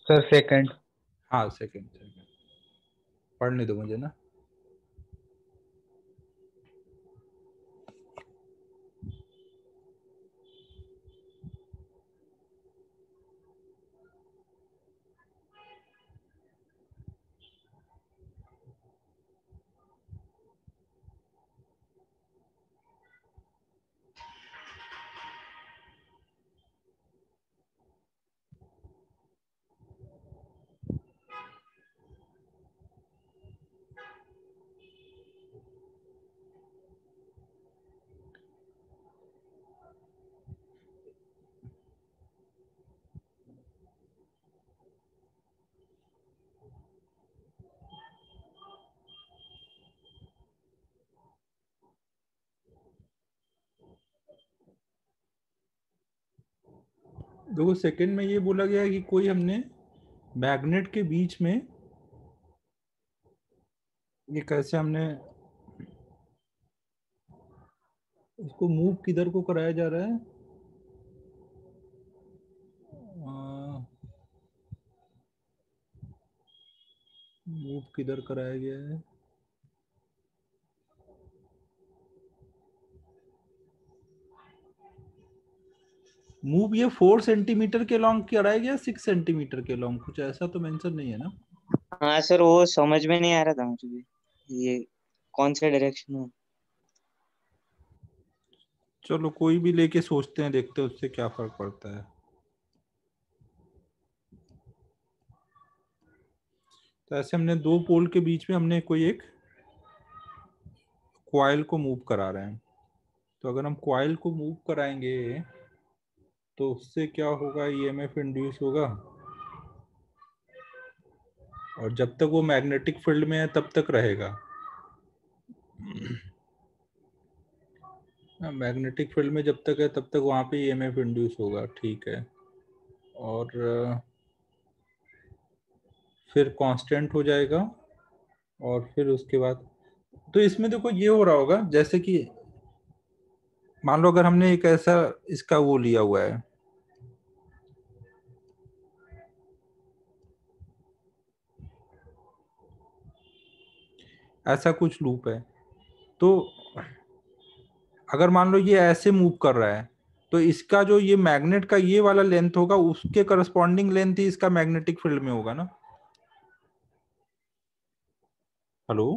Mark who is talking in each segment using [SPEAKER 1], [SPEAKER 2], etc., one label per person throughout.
[SPEAKER 1] Sir second.
[SPEAKER 2] हाँ second, पढ़ने दो मुझे ना। देखो सेकंड में ये बोला गया है कि कोई हमने मैग्नेट के बीच में, ये कैसे हमने इसको मूव किधर को कराया जा रहा है, मूव किधर कराया गया है, मूव ये 4 सेंटीमीटर के लॉन्ग कराया गया, 6 सेंटीमीटर के लॉन्ग, कुछ ऐसा तो मेंशन नहीं है ना।
[SPEAKER 3] हाँ सर, वो समझ में नहीं आ रहा था मुझे भी, ये कौन से डायरेक्शन में।
[SPEAKER 2] चलो कोई भी लेके सोचते हैं, देखते हैं उससे क्या फर्क पड़ता है। तो ऐसे हमने दो पोल के बीच में हमने कोई एक कॉइल को मूव करा रहे हैं। तो अगर हम कॉइल को मूव कराएंगे तो उससे क्या होगा, ईएमएफ इंड्यूस होगा, और जब तक वो मैग्नेटिक फील्ड में है तब तक रहेगा। मैग्नेटिक फील्ड में जब तक है तब तक वहां पे ईएमएफ इंड्यूस होगा, ठीक है। और फिर कांस्टेंट हो जाएगा, और फिर उसके बाद तो इसमें देखो ये हो रहा होगा, जैसे कि मान लो अगर हमने एक ऐसा इसका वो लिया हुआ है, ऐसा कुछ लूप है, तो अगर मान लो ये ऐसे मूव कर रहा है, तो इसका जो ये मैग्नेट का ये वाला लेंथ होगा, उसके करस्पॉन्डिंग लेंथ ही इसका मैग्नेटिक फील्ड में होगा ना। हेलो।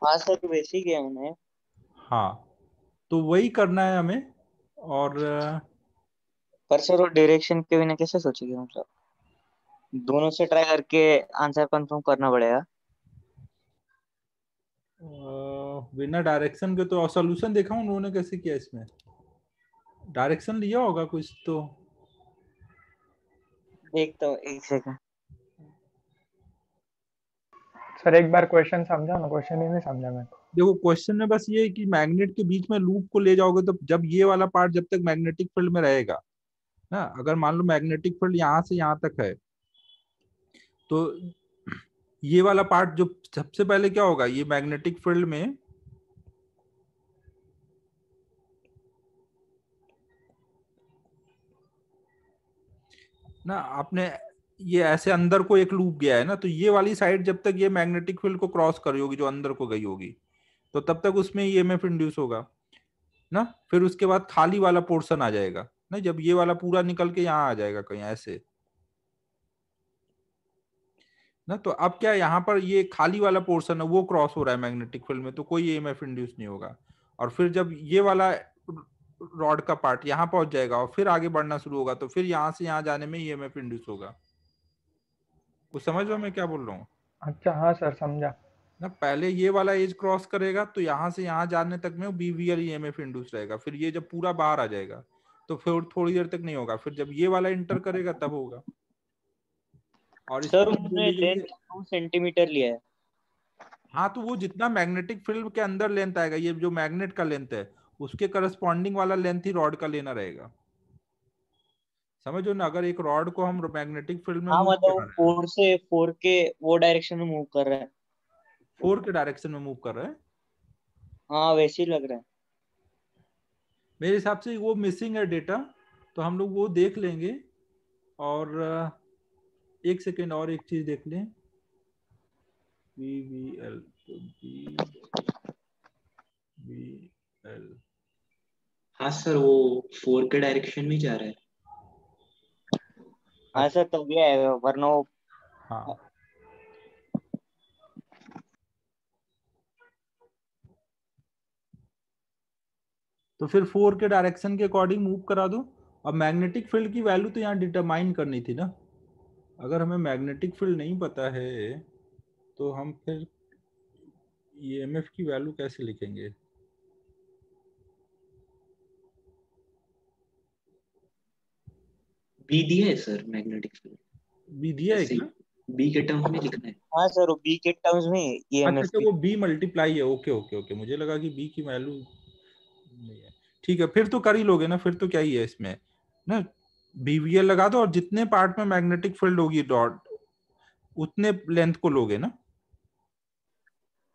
[SPEAKER 3] हाँ सर, वैसे ही गया मैंने।
[SPEAKER 2] हाँ, तो वही करना है हमें। और
[SPEAKER 3] पर सर वो डायरेक्शन के बिना कैसे सोचेंगे, मतलब दोनों से ट्राई करके आंसर कंफर्म करना पड़ेगा।
[SPEAKER 2] बिना डायरेक्शन के तो सॉल्यूशन देखा हूं उन्होंने कैसे किया, इसमें डायरेक्शन लिया होगा कुछ तो।
[SPEAKER 3] देखता हूँ, एक सेकंड।
[SPEAKER 1] सर एक बार क्वेश्चन समझा ना, क्वेश्चन ही नहीं समझा मैं।
[SPEAKER 2] देखो क्वेश्चन में बस ये है कि मैग्नेट के बीच में लूप को ले जाओगे तो जब ये वाला पार्ट जब तक मैग्नेटिक फील्ड में रहेगा ना, अगर मान लो मैग्नेटिक फील्ड यहाँ से यहाँ तक है, तो ये वाला पार्ट जो सबसे पहले क्या होगा, ये मैग्नेटिक फील्ड में ना आपने ये ऐसे अंदर को एक लूप गया है ना, तो ये वाली साइड जब तक ये मैग्नेटिक फील्ड को क्रॉस करी होगी, जो अंदर को गई होगी, तो तब तक उसमें ईएमएफ इंड्यूस होगा ना। फिर उसके बाद खाली वाला पोर्शन आ जाएगा ना, जब ये वाला पूरा निकल के यहाँ आ जाएगा कहीं ऐसे ना, तो अब क्या यहाँ पर ये खाली वाला पोर्शन है वो क्रॉस हो रहा है मैग्नेटिक फील्ड में, तो कोई ईएमएफ इंड्यूस नहीं होगा। और फिर जब ये वाला रॉड का पार्ट यहाँ पहुंच जाएगा और फिर आगे बढ़ना शुरू होगा, तो फिर यहाँ से यहाँ जाने में ईएमएफ इंड्यूस होगा। कुछ समझ लो मैं क्या बोल रहा हूँ।
[SPEAKER 1] अच्छा हाँ सर समझा।
[SPEAKER 2] ना पहले ये वाला एज क्रॉस करेगा तो यहाँ से यहाँ जाने तक में बीवीएल ईएमएफ इंड्यूस रहेगा, फिर ये जब पूरा बाहर आ जाएगा तो फिर थोड़ी देर तक नहीं होगा, फिर जब ये वाला इंटर करेगा तब होगा। और
[SPEAKER 3] सर
[SPEAKER 2] स्पीड जो
[SPEAKER 3] उन्होंने
[SPEAKER 2] ली गई
[SPEAKER 3] लेंथ
[SPEAKER 2] है,
[SPEAKER 3] 2 सेंटीमीटर लिया है।
[SPEAKER 2] हाँ तो वो जितना मैग्नेटिक फील्ड के अंदर लेंथ आएगा, ये जो मैग्नेट का लेंथ है उसके करस्पॉन्डिंग वाला लेंथ ही रॉड का लेना रहेगा। समझो ना, अगर एक रॉड को हम मैग्नेटिक फील्ड में
[SPEAKER 3] हाँ
[SPEAKER 2] मूव
[SPEAKER 3] मतलब
[SPEAKER 2] करा रहे हैं,
[SPEAKER 3] 4 के वो डायरेक्शन में मूव कर रहा है।
[SPEAKER 2] 4 के डायरेक्शन में मूव कर रहे हैं,
[SPEAKER 3] हाँ वैसे ही लग रहा है।
[SPEAKER 2] मेरे हिसाब से वो मिसिंग है डेटा, तो हम लोग वो देख लेंगे। और एक सेकेंड और एक चीज देख लें, VVL तो VVL।
[SPEAKER 4] हाँ सर, वो 4 के डायरेक्शन में जा रहा है।
[SPEAKER 3] हाँ सर, तो गया है वरना वो
[SPEAKER 2] हाँ, तो फिर 4 के डायरेक्शन के अकॉर्डिंग मूव करा दो। अब मैग्नेटिक फील्ड की वैल्यू तो यहाँ डिटरमाइन करनी थी ना। अगर हमें मैग्नेटिक फील्ड नहीं पता है तो हम फिर EMF की वैल्यू कैसे लिखेंगे?
[SPEAKER 4] बी दिया है सर मैग्नेटिक फील्ड,
[SPEAKER 2] बी दिया है
[SPEAKER 4] ऐसे
[SPEAKER 2] क्या?
[SPEAKER 4] बी के टर्म में लिखना है।
[SPEAKER 3] हाँ सर, वो बी के टर्म्स में
[SPEAKER 2] अच्छा
[SPEAKER 3] ईएमएफ
[SPEAKER 2] अच्छा,
[SPEAKER 3] की।
[SPEAKER 2] वो बी मल्टीप्लाई है। ओके ओके ओके, मुझे लगा कि बी की वैल्यू नहीं है। ठीक है, फिर तो कर ही लोगे ना, फिर तो क्या ही है इसमें ना। BVL लगा दो और जितने पार्ट में मैग्नेटिक फील्ड होगी डॉट, उतने लेंथ को लोगे ना।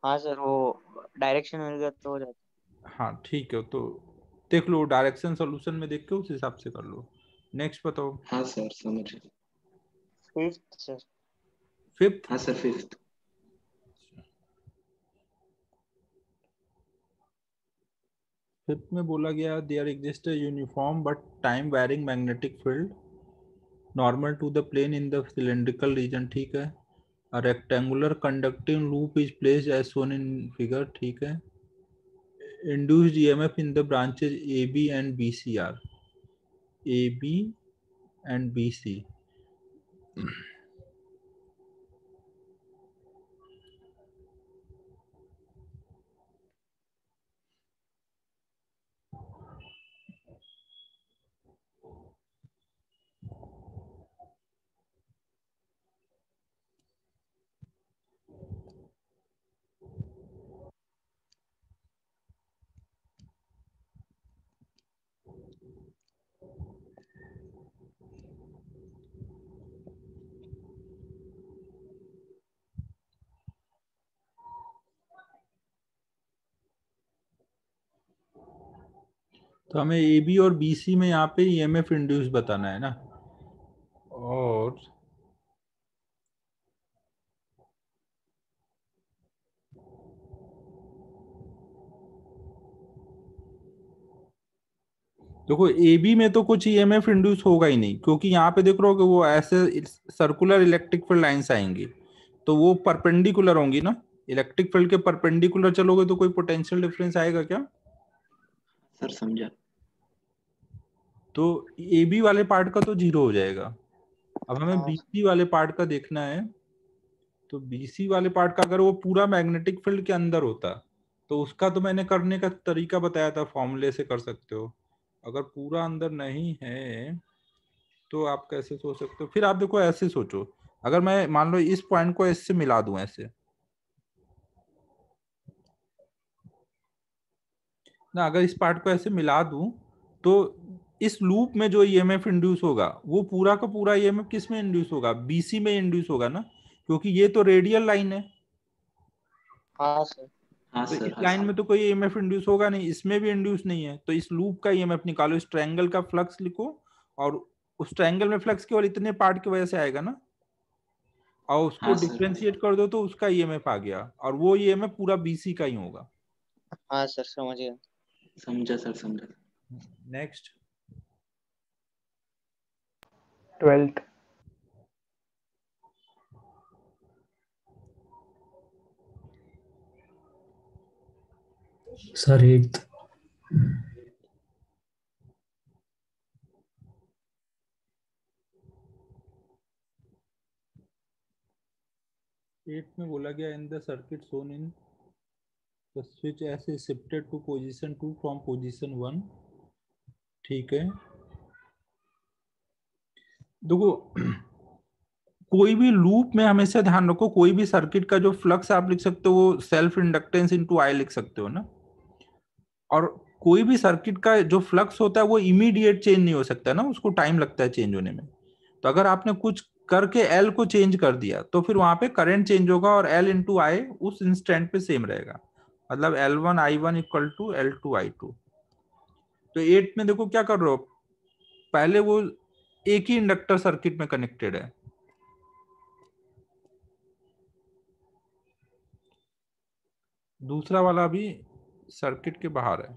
[SPEAKER 3] हाँ सर, वो डायरेक्शन मिल गया तो हो जाता।
[SPEAKER 2] हाँ ठीक है, तो देख लो डायरेक्शन सॉल्यूशन में देख के उस हिसाब से कर लो। नेक्स्ट बताओ।
[SPEAKER 4] हाँ सर समझ गए।
[SPEAKER 3] Fifth sir.
[SPEAKER 2] फिफ्थ।
[SPEAKER 4] हाँ सर, 5th।
[SPEAKER 2] फिफ्थ में बोला गया there exist uniform but time varying magnetic field normal to the plane in the cylindrical region. ठीक है। A rectangular conducting loop is placed as shown in figure. ठीक है। Induced EMF in the branches AB and BC are AB and BC. तो हमें AB और BC में यहाँ पे EMF इंड्यूस बताना है ना। और देखो AB में तो कुछ EMF इंड्यूस होगा ही नहीं, क्योंकि यहाँ पे देख रहे हो कि वो ऐसे सर्कुलर इलेक्ट्रिक फील्ड लाइंस आएंगी, तो वो परपेंडिकुलर होंगी ना। इलेक्ट्रिक फील्ड के परपेंडिकुलर चलोगे तो कोई पोटेंशियल डिफरेंस आएगा क्या?
[SPEAKER 4] सर समझा।
[SPEAKER 2] तो AB वाले पार्ट का तो 0 हो जाएगा। अब हमें
[SPEAKER 3] हाँ
[SPEAKER 2] BC वाले पार्ट का देखना है। तो BC वाले पार्ट का अगर वो पूरा मैग्नेटिक फील्ड के अंदर होता तो उसका तो मैंने करने का तरीका बताया था, फॉर्मूले से कर सकते हो। अगर पूरा अंदर नहीं है तो आप कैसे सोच सकते हो? फिर आप देखो ऐसे सोचो, अगर मैं मान लो इस पॉइंट को इससे मिला दूं ऐसे ना, अगर इस पार्ट को ऐसे मिला दूं तो इस लूप में जो EMF इंड्यूस होगा वो पूरा का पूरा EMF किस में इंड्यूस होगा? BC में इंड्यूस होगा ना, क्योंकि ये तो रेडियल लाइन है।
[SPEAKER 3] हाँ सर।
[SPEAKER 4] हाँ
[SPEAKER 2] तो
[SPEAKER 4] सर।
[SPEAKER 2] इस
[SPEAKER 4] हाँ
[SPEAKER 2] लाइन
[SPEAKER 4] सर।
[SPEAKER 2] में तो कोई EMF इंड्यूस होगा नहीं, इसमें भी इंड्यूस नहीं है, तो इस लूप का EMF निकालो, इस ट्रायंगल का फ्लक्स लिखो, और उस ट्रायंगल में फ्लक्स केवल इतने पार्ट की वजह से आएगा ना, और उसको
[SPEAKER 4] हाँ सर।
[SPEAKER 2] डिफरेंशिएट कर दो तो उसका EMF आ गया, और वो EMF पूरा BC का ही होगा।
[SPEAKER 3] हाँ सर, समझ गया।
[SPEAKER 4] समझा सर, समझा।
[SPEAKER 2] नेक्स्ट।
[SPEAKER 1] 12th।
[SPEAKER 5] Sir 8th।
[SPEAKER 2] 8 में बोला गया in the circuit shown in the switch S is shifted to position 2 from position 1। ठीक है। देखो कोई भी लूप में हमेशा ध्यान रखो, कोई भी सर्किट का जो फ्लक्स आप लिख सकते हो वो सेल्फ इंडक्टेंस इनटू आई लिख सकते हो ना। और कोई भी सर्किट का जो फ्लक्स होता है वो इमीडिएट चेंज नहीं हो सकता ना, उसको टाइम लगता है चेंज होने में। तो अगर आपने कुछ करके एल को चेंज कर दिया तो फिर वहां पे करंट चेंज होगा, और एल इंटू आई उस इंस्टेंट पे सेम रहेगा, मतलब L1 I1 equal to L2 I2। तो तो 8 में देखो क्या कर रहे हो, पहले वो एक ही इंडक्टर सर्किट में कनेक्टेड है, दूसरा वाला भी सर्किट के बाहर है।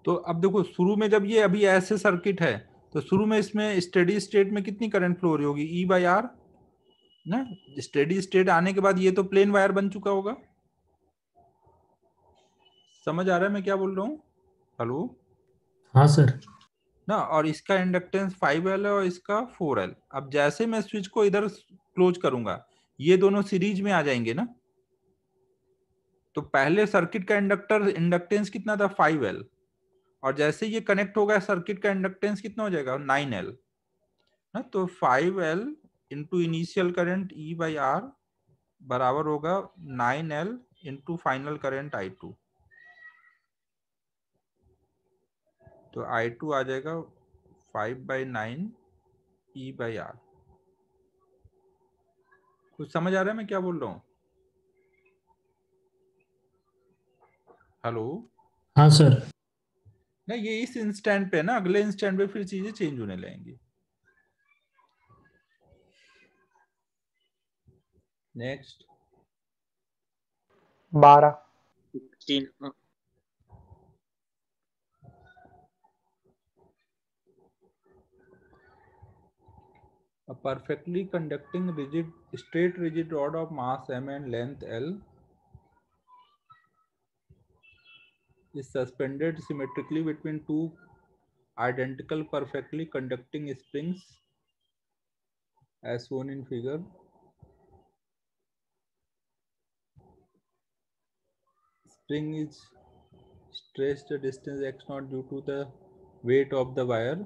[SPEAKER 2] तो अब देखो शुरू में जब ये अभी ऐसे सर्किट है तो शुरू में इसमें स्टेडी स्टेट में कितनी करंट फ्लो हो रही होगी, ई बाई आर ना। स्टेडी स्टेट आने के बाद ये तो प्लेन वायर बन चुका होगा। समझ आ रहा है मैं क्या बोल रहा हूँ? हेलो?
[SPEAKER 5] हाँ सर।
[SPEAKER 2] ना, और इसका इंडक्टेंस 5L है और इसका 4L। अब जैसे मैं स्विच को इधर क्लोज करूंगा ये दोनों सीरीज में आ जाएंगे ना। तो पहले सर्किट का इंडक्टेंस कितना था, 5L, और जैसे ये कनेक्ट होगा सर्किट का इंडक्टेंस कितना हो जाएगा, 9L ना। तो 5L into initial current E by R बराबर होगा 9L into final current I2। तो I2 आ जाएगा 5/9 E बाई आर। कुछ समझ आ रहा है मैं क्या बोल रहा हूँ? हेलो?
[SPEAKER 5] हाँ सर।
[SPEAKER 2] ना, ये इस इंस्टेंट पे ना, अगले इंस्टेंट पे फिर चीजें चेंज होने लगेंगी। Next
[SPEAKER 1] 12।
[SPEAKER 3] 16।
[SPEAKER 2] A perfectly conducting straight rigid rod of mass m and length L is suspended symmetrically between two identical perfectly conducting springs as shown in figure. Spring is stretched a distance x0 due to the weight of the wire.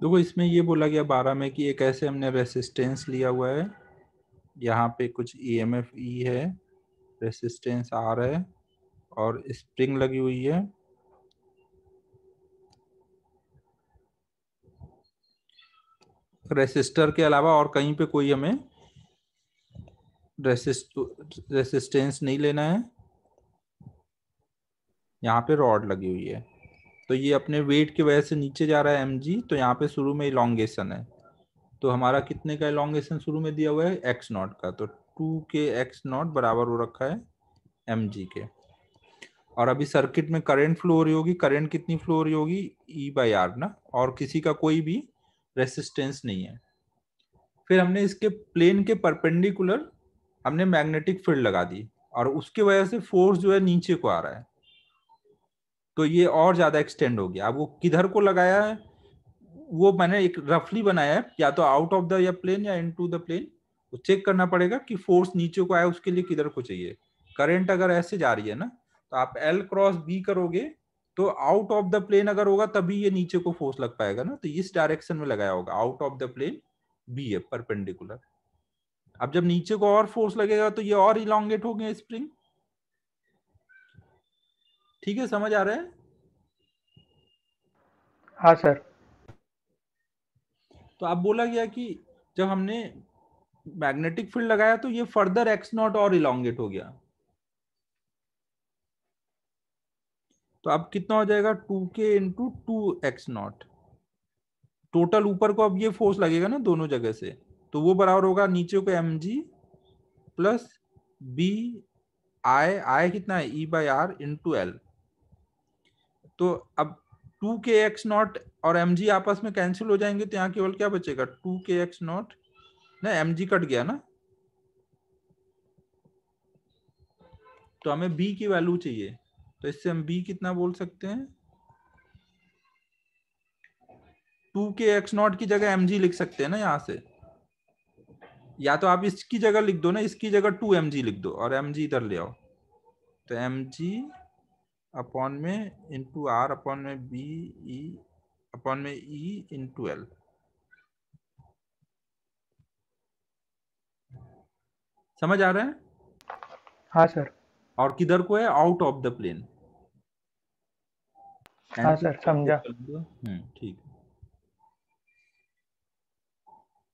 [SPEAKER 2] देखो इसमें ये बोला गया 12 में कि एक ऐसे हमने रेसिस्टेंस लिया हुआ है, यहाँ पे कुछ EMF E है, रेसिस्टेंस R है और स्प्रिंग लगी हुई है। रेसिस्टर के अलावा और कहीं पे कोई हमें रेसिस्टेंस नहीं लेना है। यहाँ पे रॉड लगी हुई है तो ये अपने वेट की वजह से नीचे जा रहा है mg। तो यहाँ पे शुरू में इलोंगेशन है, तो हमारा कितने का इलोंगेशन शुरू में दिया हुआ है, x0 का। तो 2k x0 बराबर हो रखा है mg के। और अभी सर्किट में करंट फ्लो हो रही होगी, करंट कितनी फ्लो हो रही होगी, E बाई आर ना, और किसी का कोई भी रेसिस्टेंस नहीं है। फिर हमने इसके प्लेन के परपेंडिकुलर हमने मैग्नेटिक फील्ड लगा दी और उसकी वजह से फोर्स जो है नीचे को आ रहा है, तो ये और ज्यादा एक्सटेंड हो गया। अब वो किधर को लगाया है वो मैंने एक रफली बनाया है, या तो आउट ऑफ द या प्लेन या इनटू द प्लेन। वो चेक करना पड़ेगा कि फोर्स नीचे को आए, उसके लिए किधर को चाहिए। करंट अगर ऐसे जा रही है ना तो आप L क्रॉस B करोगे तो आउट ऑफ द प्लेन अगर होगा तभी ये नीचे को फोर्स लग पाएगा ना। तो इस डायरेक्शन में लगाया होगा, out of the plane B है परपेंडिकुलर। अब जब नीचे को और फोर्स लगेगा तो ये और इलोंगेट हो गया स्प्रिंग। ठीक है, समझ आ रहा है?
[SPEAKER 1] हाँ सर।
[SPEAKER 2] तो अब बोला गया कि जब हमने मैग्नेटिक फील्ड लगाया तो ये फर्दर x0 और इलोंगेट हो गया। तो अब कितना हो जाएगा, 2k इंटू 2x0। टोटल ऊपर को अब ये फोर्स लगेगा ना दोनों जगह से, तो वो बराबर होगा नीचे को mg प्लस b आई कितना है, E by R into L. तो अब 2kx0 और mg आपस में कैंसिल हो जाएंगे तो यहाँ केवल क्या बचेगा, 2kx0 ना, mg कट गया ना, तो हमें b की वैल्यू चाहिए। तो इससे हम b कितना बोल सकते हैं, 2kx0 की जगह mg लिख सकते हैं ना यहाँ से, या तो आप इसकी जगह लिख दो ना, इसकी जगह 2mg लिख दो और mg इधर ले आओ। तो mg अपॉन में इंटू आर अपॉन में बी ई अपॉन में ई इंटू एल। समझ आ रहा है?
[SPEAKER 1] हाँ सर।
[SPEAKER 2] और किधर को है? Out of the plane.
[SPEAKER 1] हाँ सर, समझा।
[SPEAKER 2] ठीक है,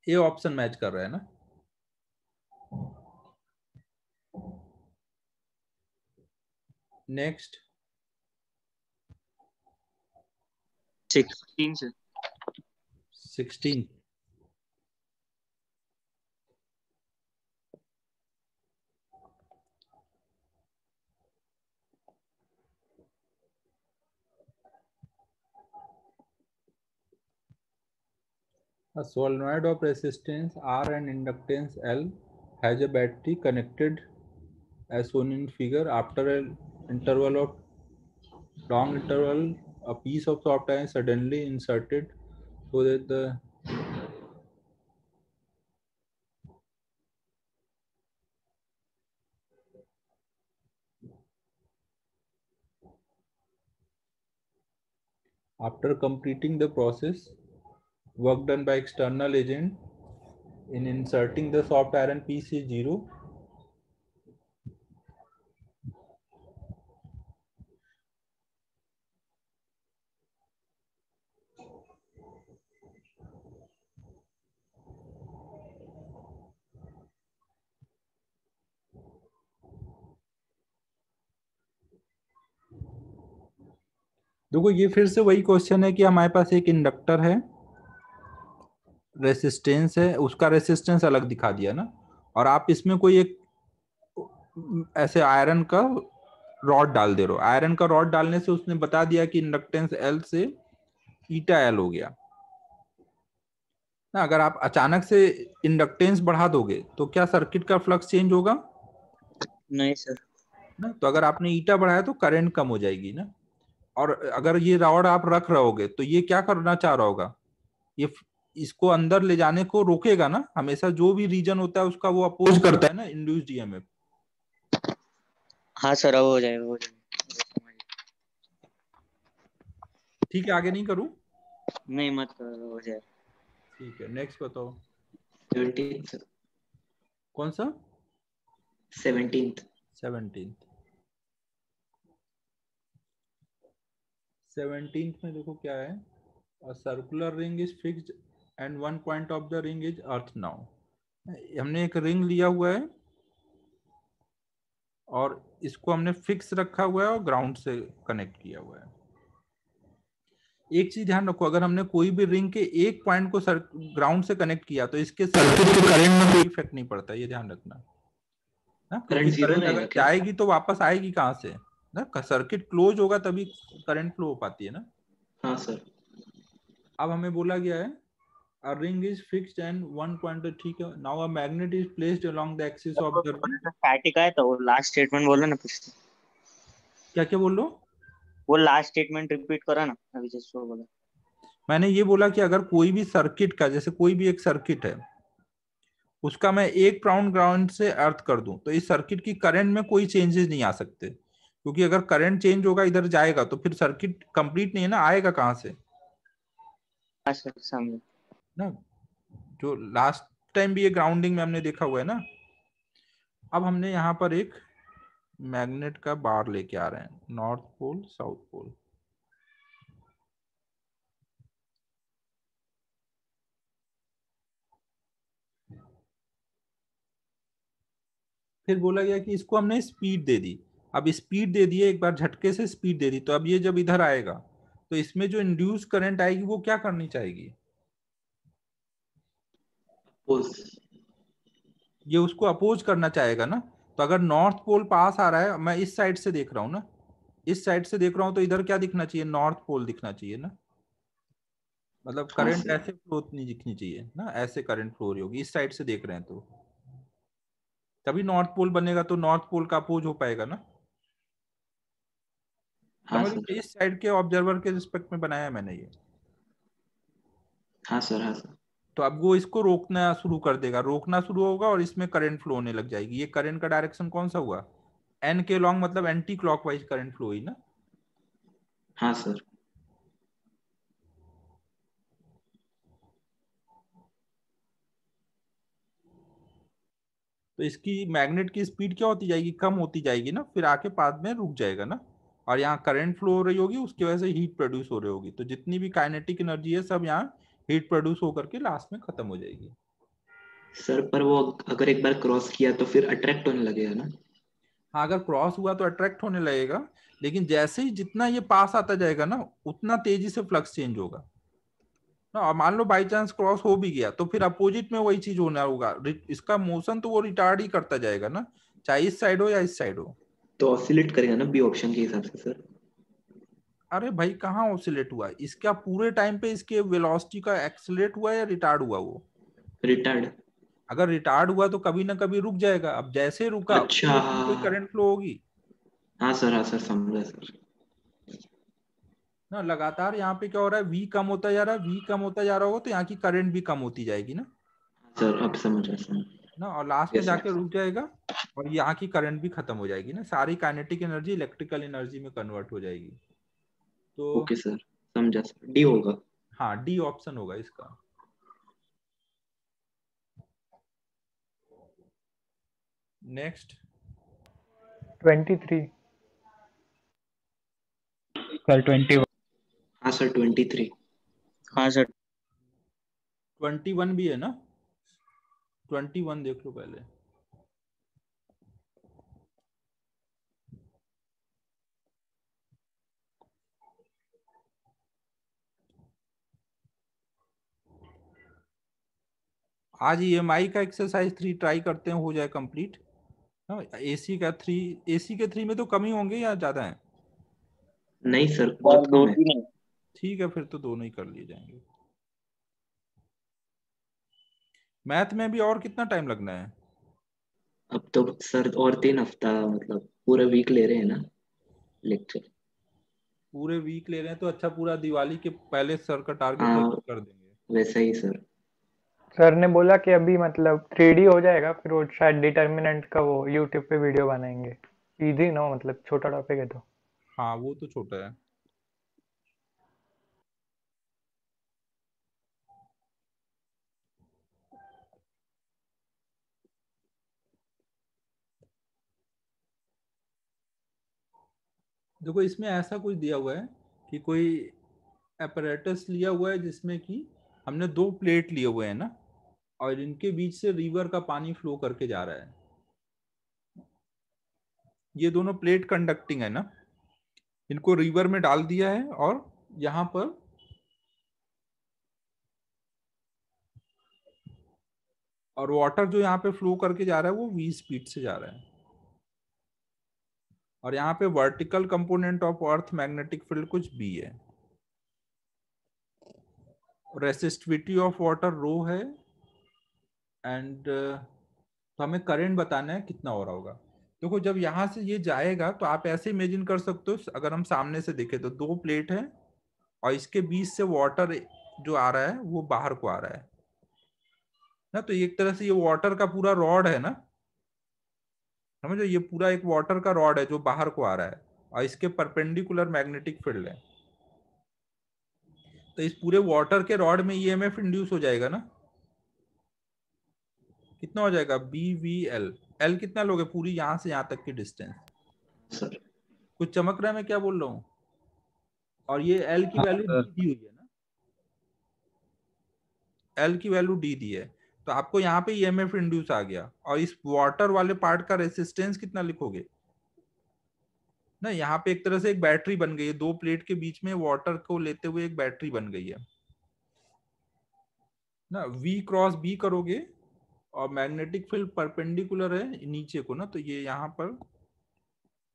[SPEAKER 2] ये ऑप्शन मैच कर रहा है ना। नेक्स्ट
[SPEAKER 3] 16 से
[SPEAKER 2] 16। A solenoid of resistance R and inductance L has a battery connected as shown in figure. After an interval of long interval, a piece of soft iron is suddenly inserted so that the after completing the process, work done by external agent in inserting the soft iron piece is 0. देखो ये फिर से वही question है कि हमारे पास एक inductor है, रेसिस्टेंस है, उसका रेसिस्टेंस अलग दिखा दिया ना, और आप इसमें कोई एक ऐसे आयरन का रॉड डाल दे रहे हो। आयरन का रॉड डालने से उसने बता दिया कि इंडक्टेंस एल से ईटा एल हो गया ना। अगर आप अचानक से इंडक्टेंस बढ़ा दोगे तो क्या सर्किट का फ्लक्स चेंज होगा
[SPEAKER 3] नहीं सर।
[SPEAKER 2] ना? तो अगर आपने ईटा बढ़ाया तो करंट कम हो जाएगी ना। और अगर ये रॉड आप रख रहोगे तो ये क्या करना चाह रहा होगा, ये इसको अंदर ले जाने को रोकेगा ना। हमेशा जो भी रीजन होता है उसका वो अपोज करता है ना इंड्यूस्ड ईएमएफ।
[SPEAKER 3] हाँ सर, अब हो जाएगा, हो जाएगा।
[SPEAKER 2] ठीक है, आगे नहीं करूं?
[SPEAKER 3] नहीं मत करो, हो जाएगा।
[SPEAKER 2] ठीक है, नेक्स्ट बताओ।
[SPEAKER 4] 17th
[SPEAKER 2] कौन सा?
[SPEAKER 4] 17th
[SPEAKER 2] 17th में देखो क्या है। A circular ring is fixed and one point of the ring is earth now. हमने एक रिंग लिया हुआ है और इसको हमने फिक्स रखा हुआ है और ग्राउंड से कनेक्ट किया हुआ है। एक चीज ध्यान रखो, अगर हमने कोई भी रिंग के एक पॉइंट को ग्राउंड से कनेक्ट किया तो इसके सर्किट के करंट में कोई इफेक्ट नहीं पड़ता, ये ध्यान रखना ना।
[SPEAKER 4] करंट जीरो
[SPEAKER 2] करंट
[SPEAKER 4] रहेगा
[SPEAKER 2] अगर
[SPEAKER 4] क्या?
[SPEAKER 2] जाएगी तो वापस आएगी कहाँ से ना। सर्किट क्लोज होगा तभी करंट फ्लो हो पाती है ना।
[SPEAKER 4] हाँ सर।
[SPEAKER 2] अब हमें बोला गया है a ring is fixed and one pointer, ठीक है। now a magnet is placed along the axis of the ring।
[SPEAKER 3] Static है तो वो लास्ट स्टेटमेंट बोलो ना फिर से।
[SPEAKER 2] क्या क्या बोल लो?
[SPEAKER 3] वो लास्ट स्टेटमेंट रिपीट करो ना, अभी जैसे बोला।
[SPEAKER 2] मैंने ये बोला कि अगर कोई भी सर्किट का, जैसे कोई भी एक सर्किट है, उसका मैं एक पाउंड ग्राउंड से अर्थ कर दूं तो इस सर्किट की करंट में कोई चेंजेस नहीं आ सकते, क्योंकि अगर करंट चेंज होगा इधर जाएगा तो फिर सर्किट कंप्लीट नहीं है ना, आएगा कहां से
[SPEAKER 3] हाँ सर, समझो
[SPEAKER 2] ना। जो लास्ट टाइम भी ये ग्राउंडिंग में हमने देखा हुआ है ना। अब हमने यहाँ पर एक मैग्नेट का बार लेके आ रहे हैं, नॉर्थ पोल साउथ पोल। फिर बोला गया कि इसको हमने स्पीड दे दी। अब स्पीड दे दिए, एक बार झटके से स्पीड दे दी, तो अब ये जब इधर आएगा तो इसमें जो इंड्यूस करंट आएगी वो क्या करनी चाहिए, ये उसको अपोज करना चाहेगा ना। तो अगर नॉर्थ पोल पास आ रहा है, मैं इस साइड से देख रहा हूँ ना, इस साइड से देख रहा हूँ, तो इधर क्या दिखना चाहिए, नॉर्थ पोल दिखना चाहिए ना। मतलब
[SPEAKER 4] हाँ
[SPEAKER 2] करंट
[SPEAKER 4] सर।
[SPEAKER 2] ऐसे फ्लो नहीं दिखनी चाहिए ना, ऐसे करंट फ्लो हो रही होगी, इस साइड से देख रहे हैं तो तभी नॉर्थ पोल बनेगा, तो नॉर्थ पोल का अपोज हो पाएगा ना।
[SPEAKER 4] हाँ
[SPEAKER 2] समझ
[SPEAKER 4] सर।
[SPEAKER 2] लो, इस साइड के ऑब्जर्वर के रिस्पेक्ट में बनाया मैंने ये।
[SPEAKER 4] हाँ सर। हाँ सर।
[SPEAKER 2] तो अब वो इसको रोकना शुरू कर देगा, रोकना शुरू होगा और इसमें करंट फ्लो होने लग जाएगी। ये करंट का डायरेक्शन कौन सा हुआ, एन के लॉन्ग, मतलब एंटी क्लॉकवाइज करंट फ्लो हुई ना।
[SPEAKER 4] हाँ सर।
[SPEAKER 2] तो इसकी मैग्नेट की स्पीड क्या होती जाएगी, कम होती जाएगी ना, फिर आके पाथ में रुक जाएगा ना, और यहाँ करंट फ्लो हो रही होगी, उसकी वजह से हीट प्रोड्यूस हो रही होगी, तो जितनी भी काइनेटिक एनर्जी है सब यहाँ हीट प्रोड्यूस होकर के लास्ट में खत्म हो जाएगी।
[SPEAKER 4] सर पर वो अगर एक बार क्रॉस किया तो फिर अट्रैक्ट होने लगेगा ना?
[SPEAKER 2] हाँ, अगर क्रॉस हुआ तो अट्रैक्ट होने लगेगा, लेकिन जैसे ही जितना ये पास आता जाएगा ना, उतना तेजी से फ्लक्स चेंज होगा ना। और मान लो बाई चांस क्रॉस हो भी गया तो फिर अपोजिट में वही चीज होना होगा, इसका मोशन तो वो रिटार्ड ही करता जाएगा ना, चाहे इस साइड हो या इस साइड हो।
[SPEAKER 4] तो ऑसिलेट करेगा ना बी ऑप्शन के हिसाब से सर?
[SPEAKER 2] अरे भाई कहाँ ऑसिलेट हुआ, इसका पूरे टाइम पे इसके वेलोसिटी का एक्सेलरेट हुआ या रिटार्ड हुआ वो?
[SPEAKER 4] रिटार्ड।
[SPEAKER 2] अगर रिटार्ड हुआ तो कभी ना कभी रुक जाएगा, अब जैसे रुका
[SPEAKER 4] अच्छा,
[SPEAKER 2] उसी में कोई करंट फ्लो होगी
[SPEAKER 4] हाँ सर, हाँ सर, समझा सर।
[SPEAKER 2] ना। लगातार यहाँ पे क्या हो रहा है, v कम होता जा रहा है, v कम होता जा रहा होगा तो यहाँ की करंट भी कम होती जाएगी ना,
[SPEAKER 4] सर अब समझा सर।
[SPEAKER 2] ना, और लास्ट में
[SPEAKER 4] यस
[SPEAKER 2] जाके
[SPEAKER 4] सर।
[SPEAKER 2] रुक जाएगा, और यहाँ की करंट भी खत्म हो जाएगी ना, सारी काइनेटिक एनर्जी इलेक्ट्रिकल एनर्जी में कन्वर्ट हो जाएगी। तो
[SPEAKER 4] ओके सर, समझा सर, डी होगा।
[SPEAKER 2] हाँ, डी ऑप्शन होगा इसका। नेक्स्ट
[SPEAKER 1] 23।
[SPEAKER 6] सर 21।
[SPEAKER 4] हाँ सर 23।
[SPEAKER 3] हाँ सर
[SPEAKER 2] 21 भी है ना, 21 देख लो पहले। आज EMI का एक्सरसाइज 3 ट्राई करते हैं, हो जाए कंप्लीट। एसी का 3, एसी के 3 में तो कम ही होंगे या ज्यादा है?
[SPEAKER 4] नहीं सर, बहुत
[SPEAKER 3] दो
[SPEAKER 4] कम है।
[SPEAKER 3] तीन है।
[SPEAKER 2] ठीक है, फिर तो दोनों ही कर लिए जाएंगे। मैथ में भी और कितना टाइम लगना है?
[SPEAKER 4] अब तो सर और 3 हफ्ता, मतलब पूरा वीक ले रहे हैं ना लेक्चर।
[SPEAKER 2] पूरे वीक ले रहे हैं तो अच्छा, पूरा दिवाली के पहले सर का टारगेट है
[SPEAKER 4] हाँ,
[SPEAKER 2] कि कर देंगे।
[SPEAKER 4] वैसा ही सर।
[SPEAKER 1] सर ने बोला कि अभी मतलब 3D हो जाएगा, फिर वो शायद डिटर्मिनेंट का वो यूट्यूब पे वीडियो बनाएंगे। इजी ना, मतलब छोटा टॉपिक है तो।
[SPEAKER 2] हाँ वो तो छोटा है। देखो इसमें ऐसा कुछ दिया हुआ है कि कोई apparatus लिया हुआ है जिसमें कि हमने 2 प्लेट लिए हुए हैं ना, और इनके बीच से रिवर का पानी फ्लो करके जा रहा है। ये दोनों प्लेट कंडक्टिंग है ना, इनको रिवर में डाल दिया है, और यहाँ पर और वाटर जो यहाँ पे फ्लो करके जा रहा है वो v स्पीड से जा रहा है, और यहाँ पे vertical component of earth magnetic field कुछ b है, रेसिस्टिविटी ऑफ वाटर रो है, एंड तो हमें करंट बताना है कितना हो रहा होगा। देखो जब यहाँ से ये जाएगा तो आप ऐसे इमेजिन कर सकते हो, अगर हम सामने से देखें तो 2 प्लेट है, और इसके बीच से वाटर जो आ रहा है वो बाहर को आ रहा है ना, तो एक तरह से ये वाटर का पूरा रॉड है ना, समझो, ये पूरा एक वाटर का रॉड है जो बाहर को आ रहा है, और इसके परपेंडिकुलर मैग्नेटिक फील्ड है, तो इस पूरे वाटर के रॉड में ईएमएफ इंड्यूस हो जाएगा ना, कितना हो जाएगा, BVL। एल कितना लोगे पूरी यहां से यहां तक की डिस्टेंस?
[SPEAKER 4] सर
[SPEAKER 2] कुछ चमक रहा है मैं क्या बोल रहा हूँ? और ये एल की
[SPEAKER 6] हाँ
[SPEAKER 2] वैल्यू
[SPEAKER 6] सर।
[SPEAKER 2] डी दी हुई है ना, एल की वैल्यू डी दी है, तो आपको यहाँ पे ईएमएफ इंड्यूस आ गया, और इस वाटर वाले पार्ट का रेसिस्टेंस कितना लिखोगे ना, यहाँ पे एक तरह से एक बैटरी बन गई है, 2 प्लेट के बीच में वाटर को लेते हुए एक बैटरी बन गई है ना। V क्रॉस B करोगे, और मैग्नेटिक फील्ड परपेंडिकुलर है नीचे को ना, तो ये यहाँ पर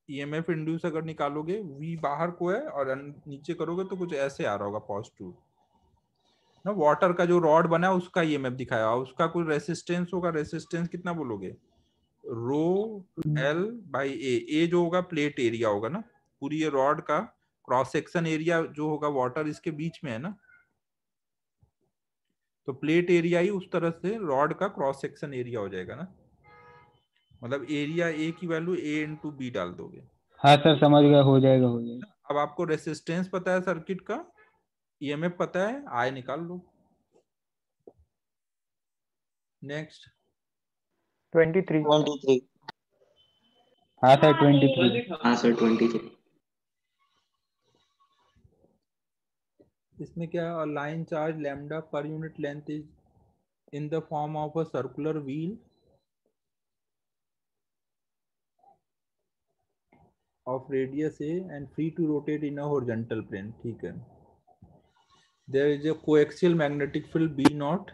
[SPEAKER 2] ईएमएफ इंड्यूस अगर निकालोगे, V बाहर को है और नीचे करोगे तो कुछ ऐसे आ रहा होगा पॉजिटिव ना। वाटर का जो रॉड बना है उसका ईएमएफ दिखाया, और उसका कोई रेसिस्टेंस होगा, रेसिस्टेंस कितना बोलोगे, रो L बाई ए जो होगा प्लेट एरिया होगा ना, पूरी ये रॉड का क्रॉस सेक्शन एरिया जो होगा, वाटर इसके बीच में है ना, तो प्लेट एरिया ही उस तरह से रॉड का क्रॉस सेक्शन एरिया हो जाएगा ना, मतलब एरिया ए की वैल्यू A इंटू बी डाल दोगे।
[SPEAKER 6] हाँ सर, समझ गया, हो जाएगा हो जाएगा।
[SPEAKER 2] अब आपको रेसिस्टेंस पता है सर्किट का, ईएमएफ पता है, आई निकाल लो। नेक्स्ट
[SPEAKER 1] 23।
[SPEAKER 3] 23।
[SPEAKER 6] हाँ सर 23।
[SPEAKER 4] हाँ सर 23।
[SPEAKER 2] इसमें क्या है, line charge lambda per unit length is in the form of a circular wheel of radius a and free to rotate in a horizontal plane. ठीक है. There is a coaxial magnetic field B naught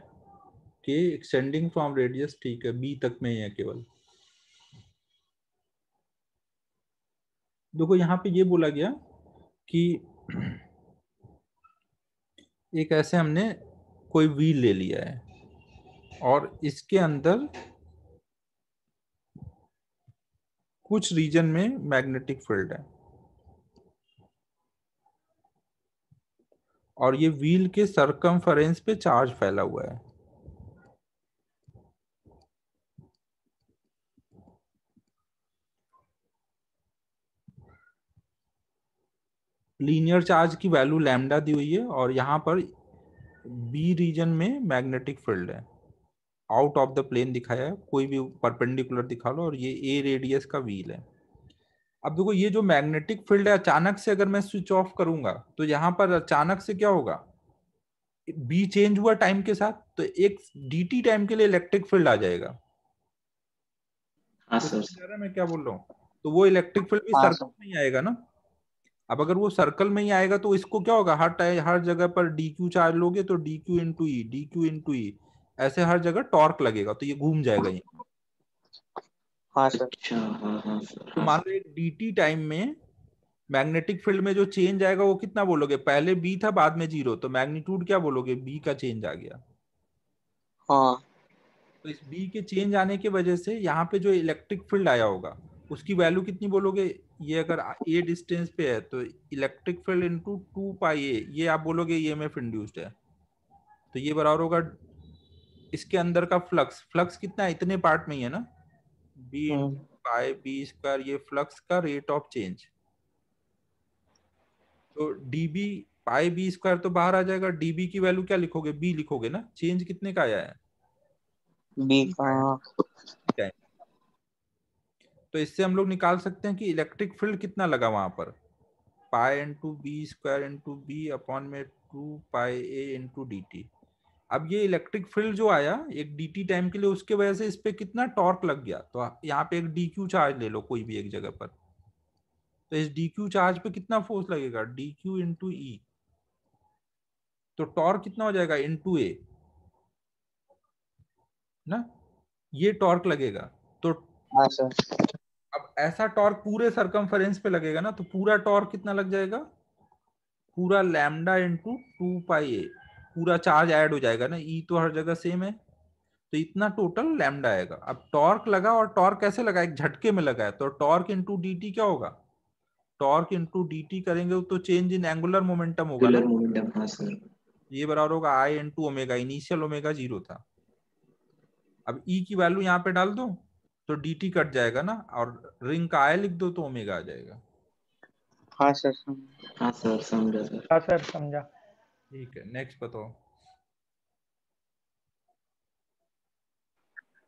[SPEAKER 2] K extending from radius. ठीक है, B तक में ही है केवल. देखो यहाँ पे ये बोला गया कि एक ऐसे हमने कोई व्हील ले लिया है और इसके अंदर कुछ रीजन में मैग्नेटिक फील्ड है और ये व्हील के सरकमफेरेंस पे चार्ज फैला हुआ है. लीनियर चार्ज की वैल्यू लैम्डा दी हुई है और यहाँ पर बी रीजन में मैग्नेटिक फील्ड है, आउट ऑफ द प्लेन दिखाया है, कोई भी परपेंडिकुलर दिखा लो, और ये ए रेडियस का व्हील है. अब देखो ये जो मैग्नेटिक फील्ड है, अचानक से अगर मैं स्विच ऑफ करूंगा तो यहाँ पर अचानक से क्या होगा, बी चेंज हुआ टाइम के साथ तो एक dt टाइम के लिए इलेक्ट्रिक फील्ड आ जाएगा.
[SPEAKER 4] हाँ
[SPEAKER 2] तो
[SPEAKER 4] सर।
[SPEAKER 2] समझ आ रहा है मैं क्या बोल रहा हूँ? तो वो इलेक्ट्रिक फील्ड भी
[SPEAKER 3] हाँ
[SPEAKER 2] सर्कल
[SPEAKER 3] सर।
[SPEAKER 2] में ही आएगा ना. अब अगर वो सर्कल में ही आएगा तो इसको क्या होगा, हर जगह पर dq चार्ज लोगे तो dq into e ऐसे हर जगह टॉर्क लगेगा तो ये घूम जाएगा ये.
[SPEAKER 3] हाँ सर।
[SPEAKER 4] अच्छा हाँ हाँ सर
[SPEAKER 2] तो
[SPEAKER 4] हाँ
[SPEAKER 2] मान
[SPEAKER 4] सर।
[SPEAKER 2] लो एक dt टाइम में मैग्नेटिक फील्ड में जो चेंज आएगा वो कितना बोलोगे, पहले b था बाद में 0, तो मैग्नीट्यूड क्या बोलोगे, b का चेंज आ गया.
[SPEAKER 3] हाँ
[SPEAKER 2] तो इस b के चेंज आने की वजह से यहाँ पे जो इलेक्ट्रिक फील्ड आया होगा उसकी वैल्यू कितनी बोलोगे, ये अगर a डिस्टेंस पे है तो electric field into 2 pi a, ये आप बोलोगे ईएमएफ इंड्यूस्ड है. तो ये बराबर होगा इसके अंदर का फ्लक्स, फ्लक्स कितना है, इतने पार्ट में ही है ना, b
[SPEAKER 3] हम्म,
[SPEAKER 2] इंटू पाई बी स्क्वायर, ये फ्लक्स का रेट ऑफ चेंज. तो db पाई बी स्क्वायर तो बाहर आ जाएगा, db की वैल्यू क्या लिखोगे, b लिखोगे ना, चेंज कितने का आया है,
[SPEAKER 3] बी
[SPEAKER 2] b
[SPEAKER 3] का।
[SPEAKER 2] आया
[SPEAKER 3] हाँ
[SPEAKER 2] है. तो इससे हम लोग निकाल सकते हैं कि इलेक्ट्रिक फील्ड कितना लगा वहां पर, pi into B square into B upon में 2 पाई a इंटू dt. अब ये इलेक्ट्रिक फील्ड जो आया एक dt टाइम के लिए, उसके वजह से इस पे कितना टॉर्क लग गया, तो यहाँ पे एक dq चार्ज ले लो कोई भी एक जगह पर, तो इस dq चार्ज पे कितना फोर्स लगेगा, dq इंटू e, तो टॉर्क कितना हो जाएगा इंटू a ना, ये टॉर्क लगेगा. तो
[SPEAKER 3] हाँ सर।
[SPEAKER 2] अब ऐसा टॉर्क पूरे सरकमफेरेंस पे लगेगा ना, तो पूरा टॉर्क कितना लग जाएगा, पूरा लैम्डा इंटू 2 पाई a, पूरा चार्ज ऐड हो जाएगा ना, ई तो हर जगह सेम है, तो इतना टोटल लैम्डा आएगा. अब टॉर्क लगा, और टॉर्क कैसे लगा, एक झटके में लगा है, तो टॉर्क इंटू dt क्या होगा, टॉर्क इंटू dt करेंगे तो चेंज इन एंगुलर मोमेंटम होगा ना,
[SPEAKER 4] एंगुलर मोमेंटम हाँ सर।
[SPEAKER 2] ये बराबर होगा आई इंटू ओमेगा, इनिशियल ओमेगा 0 था. अब ई की वैल्यू यहाँ पे डाल दो तो dt कट जाएगा ना, और रिंग का आई लिख दो तो ओमेगा आ जाएगा.
[SPEAKER 3] हाँ सर।
[SPEAKER 4] हाँ सर समझा सर।
[SPEAKER 1] हाँ सर समझा।
[SPEAKER 2] ठीक है, नेक्स्ट बताओ.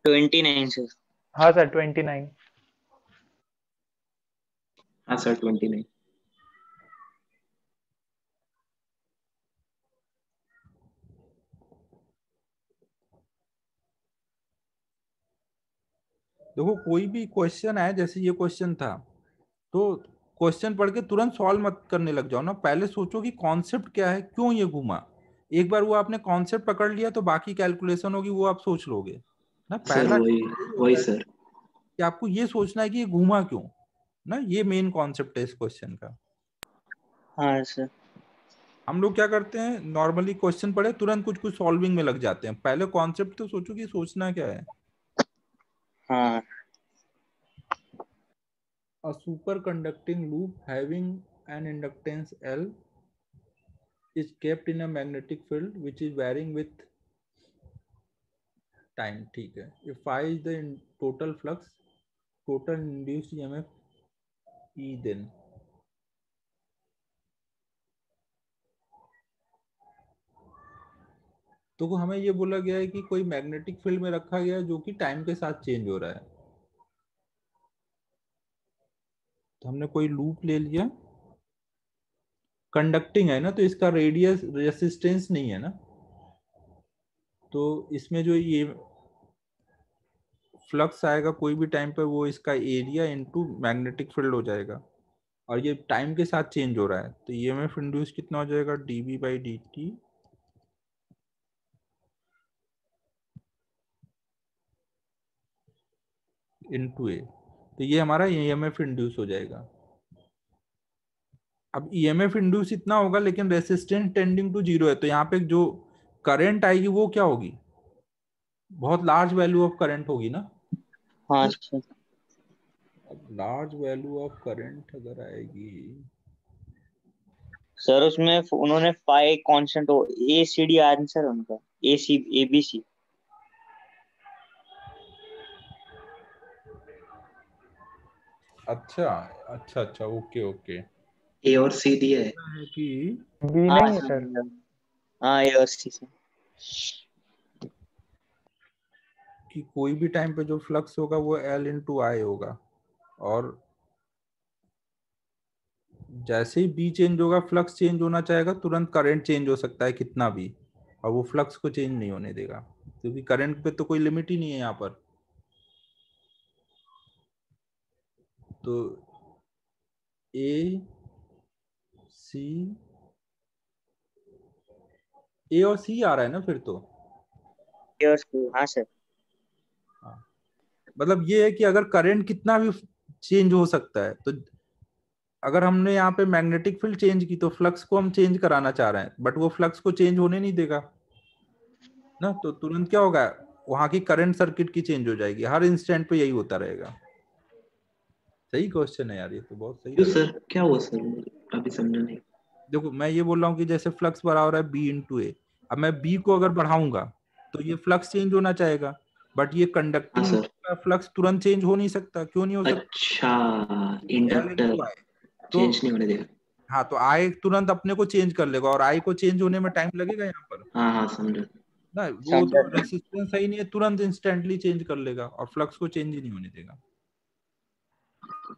[SPEAKER 3] 29 सर।
[SPEAKER 1] हाँ सर 29।
[SPEAKER 4] हाँ सर 29।
[SPEAKER 2] देखो कोई भी क्वेश्चन आए, जैसे ये क्वेश्चन था, तो क्वेश्चन पढ़ के तुरंत सॉल्व मत करने लग जाओ ना, पहले सोचो कि कॉन्सेप्ट क्या है, क्यों ये घूमा. एक बार वो आपने कॉन्सेप्ट पकड़ लिया तो बाकी कैलकुलेशन होगी वो आप सोच लोगे ना.
[SPEAKER 4] सर
[SPEAKER 2] पहला
[SPEAKER 4] वही
[SPEAKER 2] यही
[SPEAKER 4] वही
[SPEAKER 2] होता है
[SPEAKER 4] सर।
[SPEAKER 2] कि आपको ये सोचना है कि ये घूमा क्यों ना, ये मेन कॉन्सेप्ट है इस क्वेश्चन का.
[SPEAKER 3] हाँ सर।
[SPEAKER 2] हम लोग क्या करते हैं, नॉर्मली क्वेश्चन पढ़े तुरंत कुछ कुछ सॉल्विंग में लग जाते हैं, पहले कॉन्सेप्ट तो सोचो कि सोचना क्या है.
[SPEAKER 3] हाँ
[SPEAKER 2] A superconducting loop having an inductance L is kept in a magnetic field which is varying with time. ठीक है, if I is the total flux, total induced EMF E, then तो हमें ये बोला गया है कि कोई मैग्नेटिक फील्ड में रखा गया है जो कि टाइम के साथ चेंज हो रहा है। तो हमने कोई लूप ले लिया, कंडक्टिंग है ना, तो इसका रेडियस रेसिस्टेंस नहीं है ना, तो इसमें जो ये फ्लक्स आएगा कोई भी टाइम पे वो इसका एरिया इनटू मैग्नेटिक फील्ड हो जाएगा, और ये टाइम के साथ चेंज हो रहा है, तो ईएमएफ इंड्यूस कितना हो जाएगा, dB/dt इनटू ए। तो ये हमारा ईएमएफ इंड्यूस हो जाएगा। अब ईएमएफ इंड्यूस इतना होगा लेकिन रेसिस्टेंस टेंडिंग टू जीरो है, तो यहाँ पे जो करंट आएगी वो क्या होगी, बहुत लार्ज वैल्यू ऑफ करंट होगी ना।
[SPEAKER 3] हाँ अच्छा।
[SPEAKER 2] अब लार्ज वैल्यू ऑफ करंट अगर आएगी,
[SPEAKER 3] सर उसमें उन्होंने फाई कांस्टेंट हो, ए सी डी आंसर है उनका, ए बी सी।
[SPEAKER 2] अच्छा अच्छा अच्छा, ओके ओके,
[SPEAKER 4] ए और सी दिया है।
[SPEAKER 2] है कि
[SPEAKER 1] बी
[SPEAKER 3] हाँ
[SPEAKER 1] नहीं है
[SPEAKER 3] सी
[SPEAKER 1] सर।
[SPEAKER 3] हाँ ए और सी से।
[SPEAKER 2] कि कोई भी टाइम पे जो फ्लक्स होगा वो L इंटू आई होगा, और जैसे ही बी चेंज होगा फ्लक्स चेंज होना चाहेगा, तुरंत करंट चेंज हो सकता है कितना भी, और वो फ्लक्स को चेंज नहीं होने देगा, क्योंकि करंट पे तो कोई लिमिट ही नहीं है यहाँ पर। तो ए सी, ए और सी आ रहा है ना फिर तो।
[SPEAKER 3] ए और सी, हाँ सर।
[SPEAKER 2] हाँ, मतलब ये है कि अगर करंट कितना भी चेंज हो सकता है, तो अगर हमने यहाँ पे मैग्नेटिक फील्ड चेंज की तो फ्लक्स को हम चेंज कराना चाह रहे हैं, बट वो फ्लक्स को चेंज होने नहीं देगा ना, तो तुरंत क्या होगा, वहां की करंट सर्किट की चेंज हो जाएगी, हर इंस्टेंट पे यही होता रहेगा। सही क्वेश्चन है यार, ये तो बहुत सही
[SPEAKER 4] क्यों
[SPEAKER 2] लगा।
[SPEAKER 4] सर, क्या हुआ सर, अभी समझा नहीं।
[SPEAKER 2] देखो मैं ये बोल रहा हूँ कि जैसे फ्लक्स बढ़ा हो रहा है बी इंटू ए, अब मैं बी को अगर बढ़ाऊंगा तो ये फ्लक्स चेंज होना चाहेगा, बट ये
[SPEAKER 4] हाँ
[SPEAKER 2] कंडक्टिंग
[SPEAKER 4] सर।
[SPEAKER 2] का फ्लक्स तुरंत चेंज हो नहीं सकता। क्यों नहीं हो सकता,
[SPEAKER 4] अच्छा,
[SPEAKER 2] एल इंटू
[SPEAKER 4] इंडक्टर
[SPEAKER 2] आई। तो
[SPEAKER 4] चेंज नहीं होने देगा।
[SPEAKER 2] हाँ, तो आई तुरंत अपने को चेंज कर लेगा, और आई को चेंज होने में टाइम लगेगा यहाँ पर
[SPEAKER 4] हाँ हाँ समझा।
[SPEAKER 2] ना, वो
[SPEAKER 3] समझा
[SPEAKER 2] तो
[SPEAKER 3] सर।
[SPEAKER 2] रेसिस्टेंस सही नहीं है, तुरंत इंस्टेंटली चेंज कर लेगा और फ्लक्स को चेंज ही नहीं होने देगा।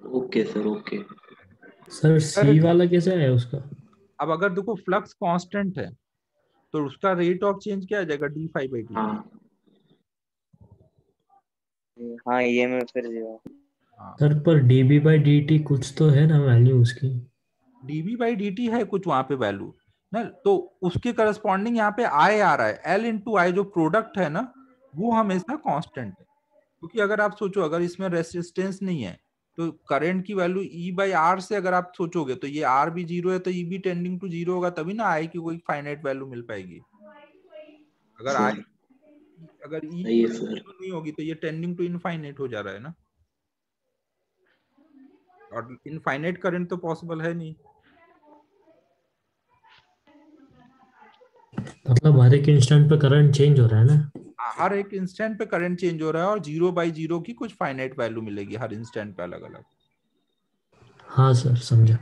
[SPEAKER 4] Okay sir, okay.
[SPEAKER 5] Sir
[SPEAKER 1] sir
[SPEAKER 5] C वाला कैसे है उसका?
[SPEAKER 2] अब अगर देखो फ्लक्स कांस्टेंट है तो उसका रेट ऑफ चेंज क्या आ जाएगा, d∅dt।
[SPEAKER 4] हाँ
[SPEAKER 3] हाँ ये मैं फिर
[SPEAKER 2] हाँ,
[SPEAKER 5] सर पर डीबी बाई डी टी कुछ तो है ना वैल्यू उसकी?
[SPEAKER 2] dB/dt है कुछ वहां पे वैल्यू ना, तो उसके करस्पॉन्डिंग यहाँ पे आई आ रहा है, L इंटू आई जो प्रोडक्ट है ना, वो हमेशा कांस्टेंट है। क्योंकि अगर आप सोचो अगर इसमें रेसिस्टेंस नहीं है तो करंट की वैल्यू E/R से अगर आप सोचोगे तो ये R भी जीरो है, तो E भी टेंडिंग टू जीरो होगा, तभी ना आई की कोई फाइनाइट वैल्यू मिल पाएगी। अगर
[SPEAKER 4] सर,
[SPEAKER 2] आई, अगर E
[SPEAKER 4] सही है सर।
[SPEAKER 2] नहीं होगी तो ये टेंडिंग टू इनफाइनाइट हो जा रहा है ना, और इनफाइनाइट करंट तो पॉसिबल है नहीं।
[SPEAKER 5] मतलब हर एक इंस्टेंट पे करंट चेंज हो रहा है ना?
[SPEAKER 2] हर एक इंस्टेंट पे करंट चेंज हो रहा है, और 0/0 की कुछ फाइनाइट वैल्यू मिलेगी हर इंस्टेंट पे अलग अलग।
[SPEAKER 5] हाँ सर समझा।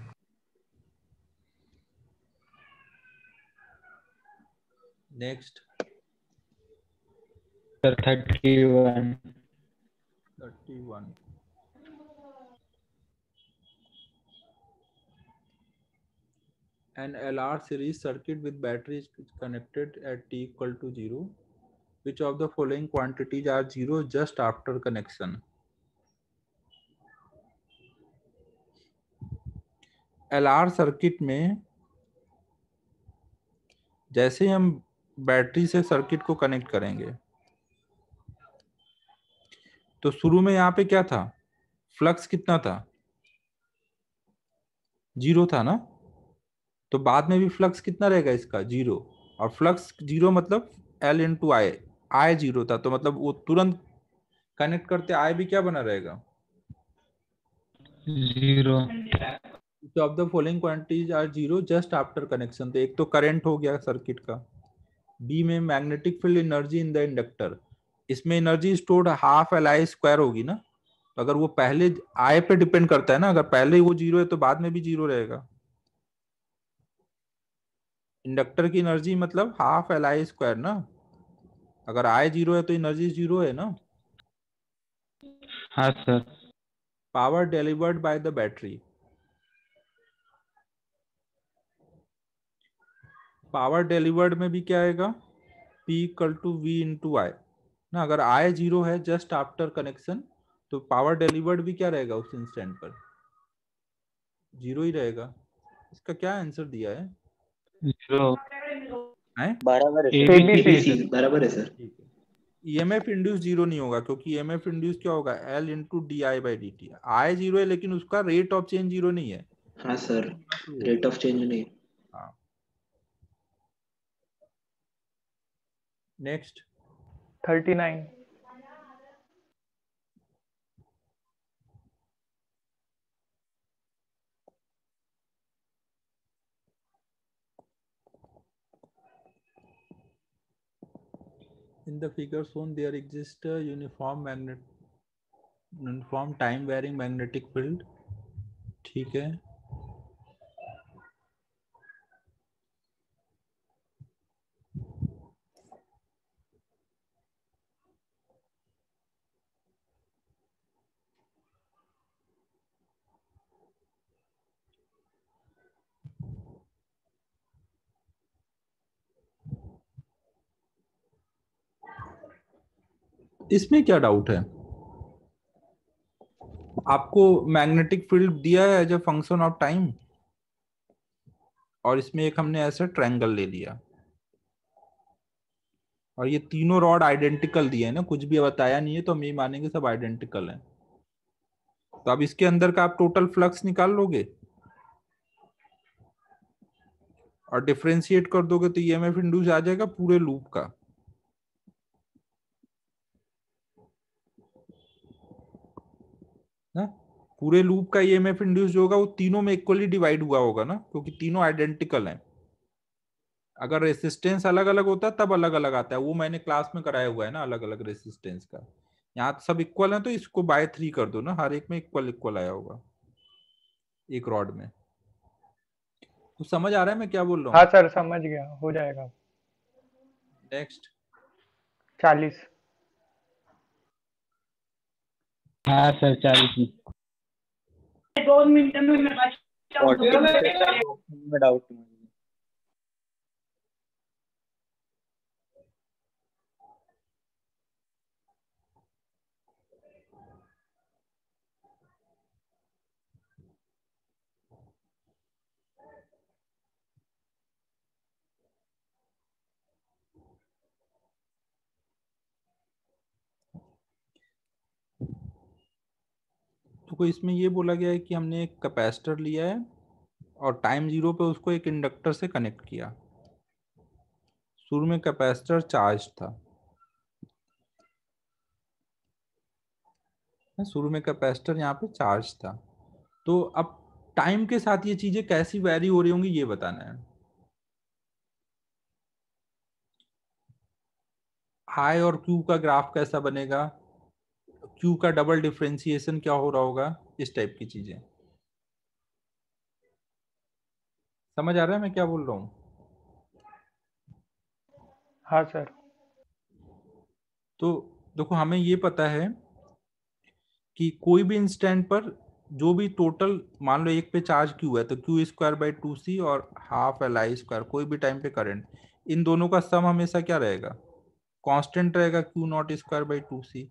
[SPEAKER 2] Next
[SPEAKER 6] sir 31।
[SPEAKER 2] 31। An LR series circuit with battery is connected at t equal to 0. Which of the following quantities are 0 just after connection? LR circuit में जैसे ही हम बैटरी से सर्किट को कनेक्ट करेंगे तो शुरू में यहाँ पे क्या था, फ्लक्स कितना था, 0 था ना, तो बाद में भी फ्लक्स कितना रहेगा इसका, 0। और फ्लक्स 0 मतलब L इंटू आई, आई 0 था, तो मतलब वो तुरंत कनेक्ट करते आई भी क्या बना रहेगा,
[SPEAKER 6] 0।
[SPEAKER 2] Which of the following quantities are 0 just after connection। तो एक तो करंट हो गया सर्किट का, बी में magnetic field energy in the inductor, इसमें एनर्जी स्टोर्ड हाफ Li² होगी ना, तो अगर वो पहले आई पे डिपेंड करता है ना, अगर पहले वो 0 है तो बाद में भी 0 रहेगा। इंडक्टर की एनर्जी मतलब हाफ Li² ना, अगर I 0 है तो एनर्जी 0 है ना.
[SPEAKER 6] हाँ sir.
[SPEAKER 2] Power delivered by the battery. Power delivered में भी क्या आएगा, P equal to V into I ना. अगर I 0 है जस्ट आफ्टर कनेक्शन, तो पावर डिलीवर्ड भी क्या रहेगा उस इंस्टेंट पर, 0 ही रहेगा. इसका क्या आंसर दिया है,
[SPEAKER 6] 0.
[SPEAKER 2] हैं?
[SPEAKER 3] बराबर है
[SPEAKER 6] ए
[SPEAKER 3] सर.
[SPEAKER 6] बी सी है
[SPEAKER 4] एबीसी
[SPEAKER 6] सर.
[SPEAKER 4] बराबर है सर.
[SPEAKER 2] ठीक है. ईएमएफ इंड्यूस 0 नहीं होगा, क्योंकि ईएमएफ इंड्यूस क्या होगा, L into d i by d T. I 0 है लेकिन उसका रेट ऑफ चेंज 0 नहीं है.
[SPEAKER 4] हाँ सर, रेट ऑफ चेंज नहीं.
[SPEAKER 2] हाँ. Next.
[SPEAKER 1] 39.
[SPEAKER 2] In the figure shown, there exists a uniform time varying magnetic field. ठीक है. इसमें क्या डाउट है आपको, मैग्नेटिक फील्ड दिया है as a function of time, और इसमें एक हमने ऐसा ट्रायंगल ले लिया, और ये तीनों रॉड आइडेंटिकल दिए हैं ना, कुछ भी बताया नहीं है तो हम ये मानेंगे सब आइडेंटिकल हैं. तो अब इसके अंदर का आप टोटल फ्लक्स निकाल लोगे और डिफरेंशिएट कर दोगे तो ईएमएफ इंड्यूस आ जाएगा पूरे लूप का. ना, पूरे लूप का ईएमएफ इंड्यूस जो होगा वो तीनों में इक्वली डिवाइड हुआ होगा ना, क्योंकि तीनों आइडेंटिकल हैं. अगर रेसिस्टेंस अलग अलग होता है तब अलग अलग आता है, वो मैंने क्लास में कराया हुआ है ना अलग अलग रेसिस्टेंस का. यहाँ सब इक्वल है तो इसको बाय 3 कर दो ना, हर एक में इक्वल इक्वल आया होगा एक रॉड में. तो समझ आ रहा है मैं क्या बोल रहा
[SPEAKER 1] हाँ
[SPEAKER 2] हूँ.
[SPEAKER 1] सर समझ गया, हो जाएगा.
[SPEAKER 2] नेक्स्ट.
[SPEAKER 1] 40.
[SPEAKER 6] हाँ सर 40 में.
[SPEAKER 3] 2 मिनट में डाउट नहीं.
[SPEAKER 2] तो कोई इसमें ये बोला गया है कि हमने एक कैपेसिटर लिया है और टाइम 0 पे उसको एक इंडक्टर से कनेक्ट किया. शुरू में कैपेसिटर चार्ज था, शुरू में कैपेसिटर यहाँ पे चार्ज था. तो अब टाइम के साथ ये चीजें कैसी वैरी हो रही होंगी ये बताना है. I और Q का ग्राफ कैसा बनेगा, Q का डबल डिफरेंशिएशन क्या हो रहा होगा, इस टाइप की चीजें. समझ आ रहा है मैं क्या बोल रहा हूँ.
[SPEAKER 1] हाँ सर.
[SPEAKER 2] तो देखो हमें ये पता है कि कोई भी इंस्टेंट पर जो भी टोटल, मान लो एक पे चार्ज Q है तो Q स्क्वायर बाई 2C और हाफ LI स्क्वायर, कोई भी टाइम पे करंट, इन दोनों का सम हमेशा क्या रहेगा, कांस्टेंट रहेगा, Q not square by 2C.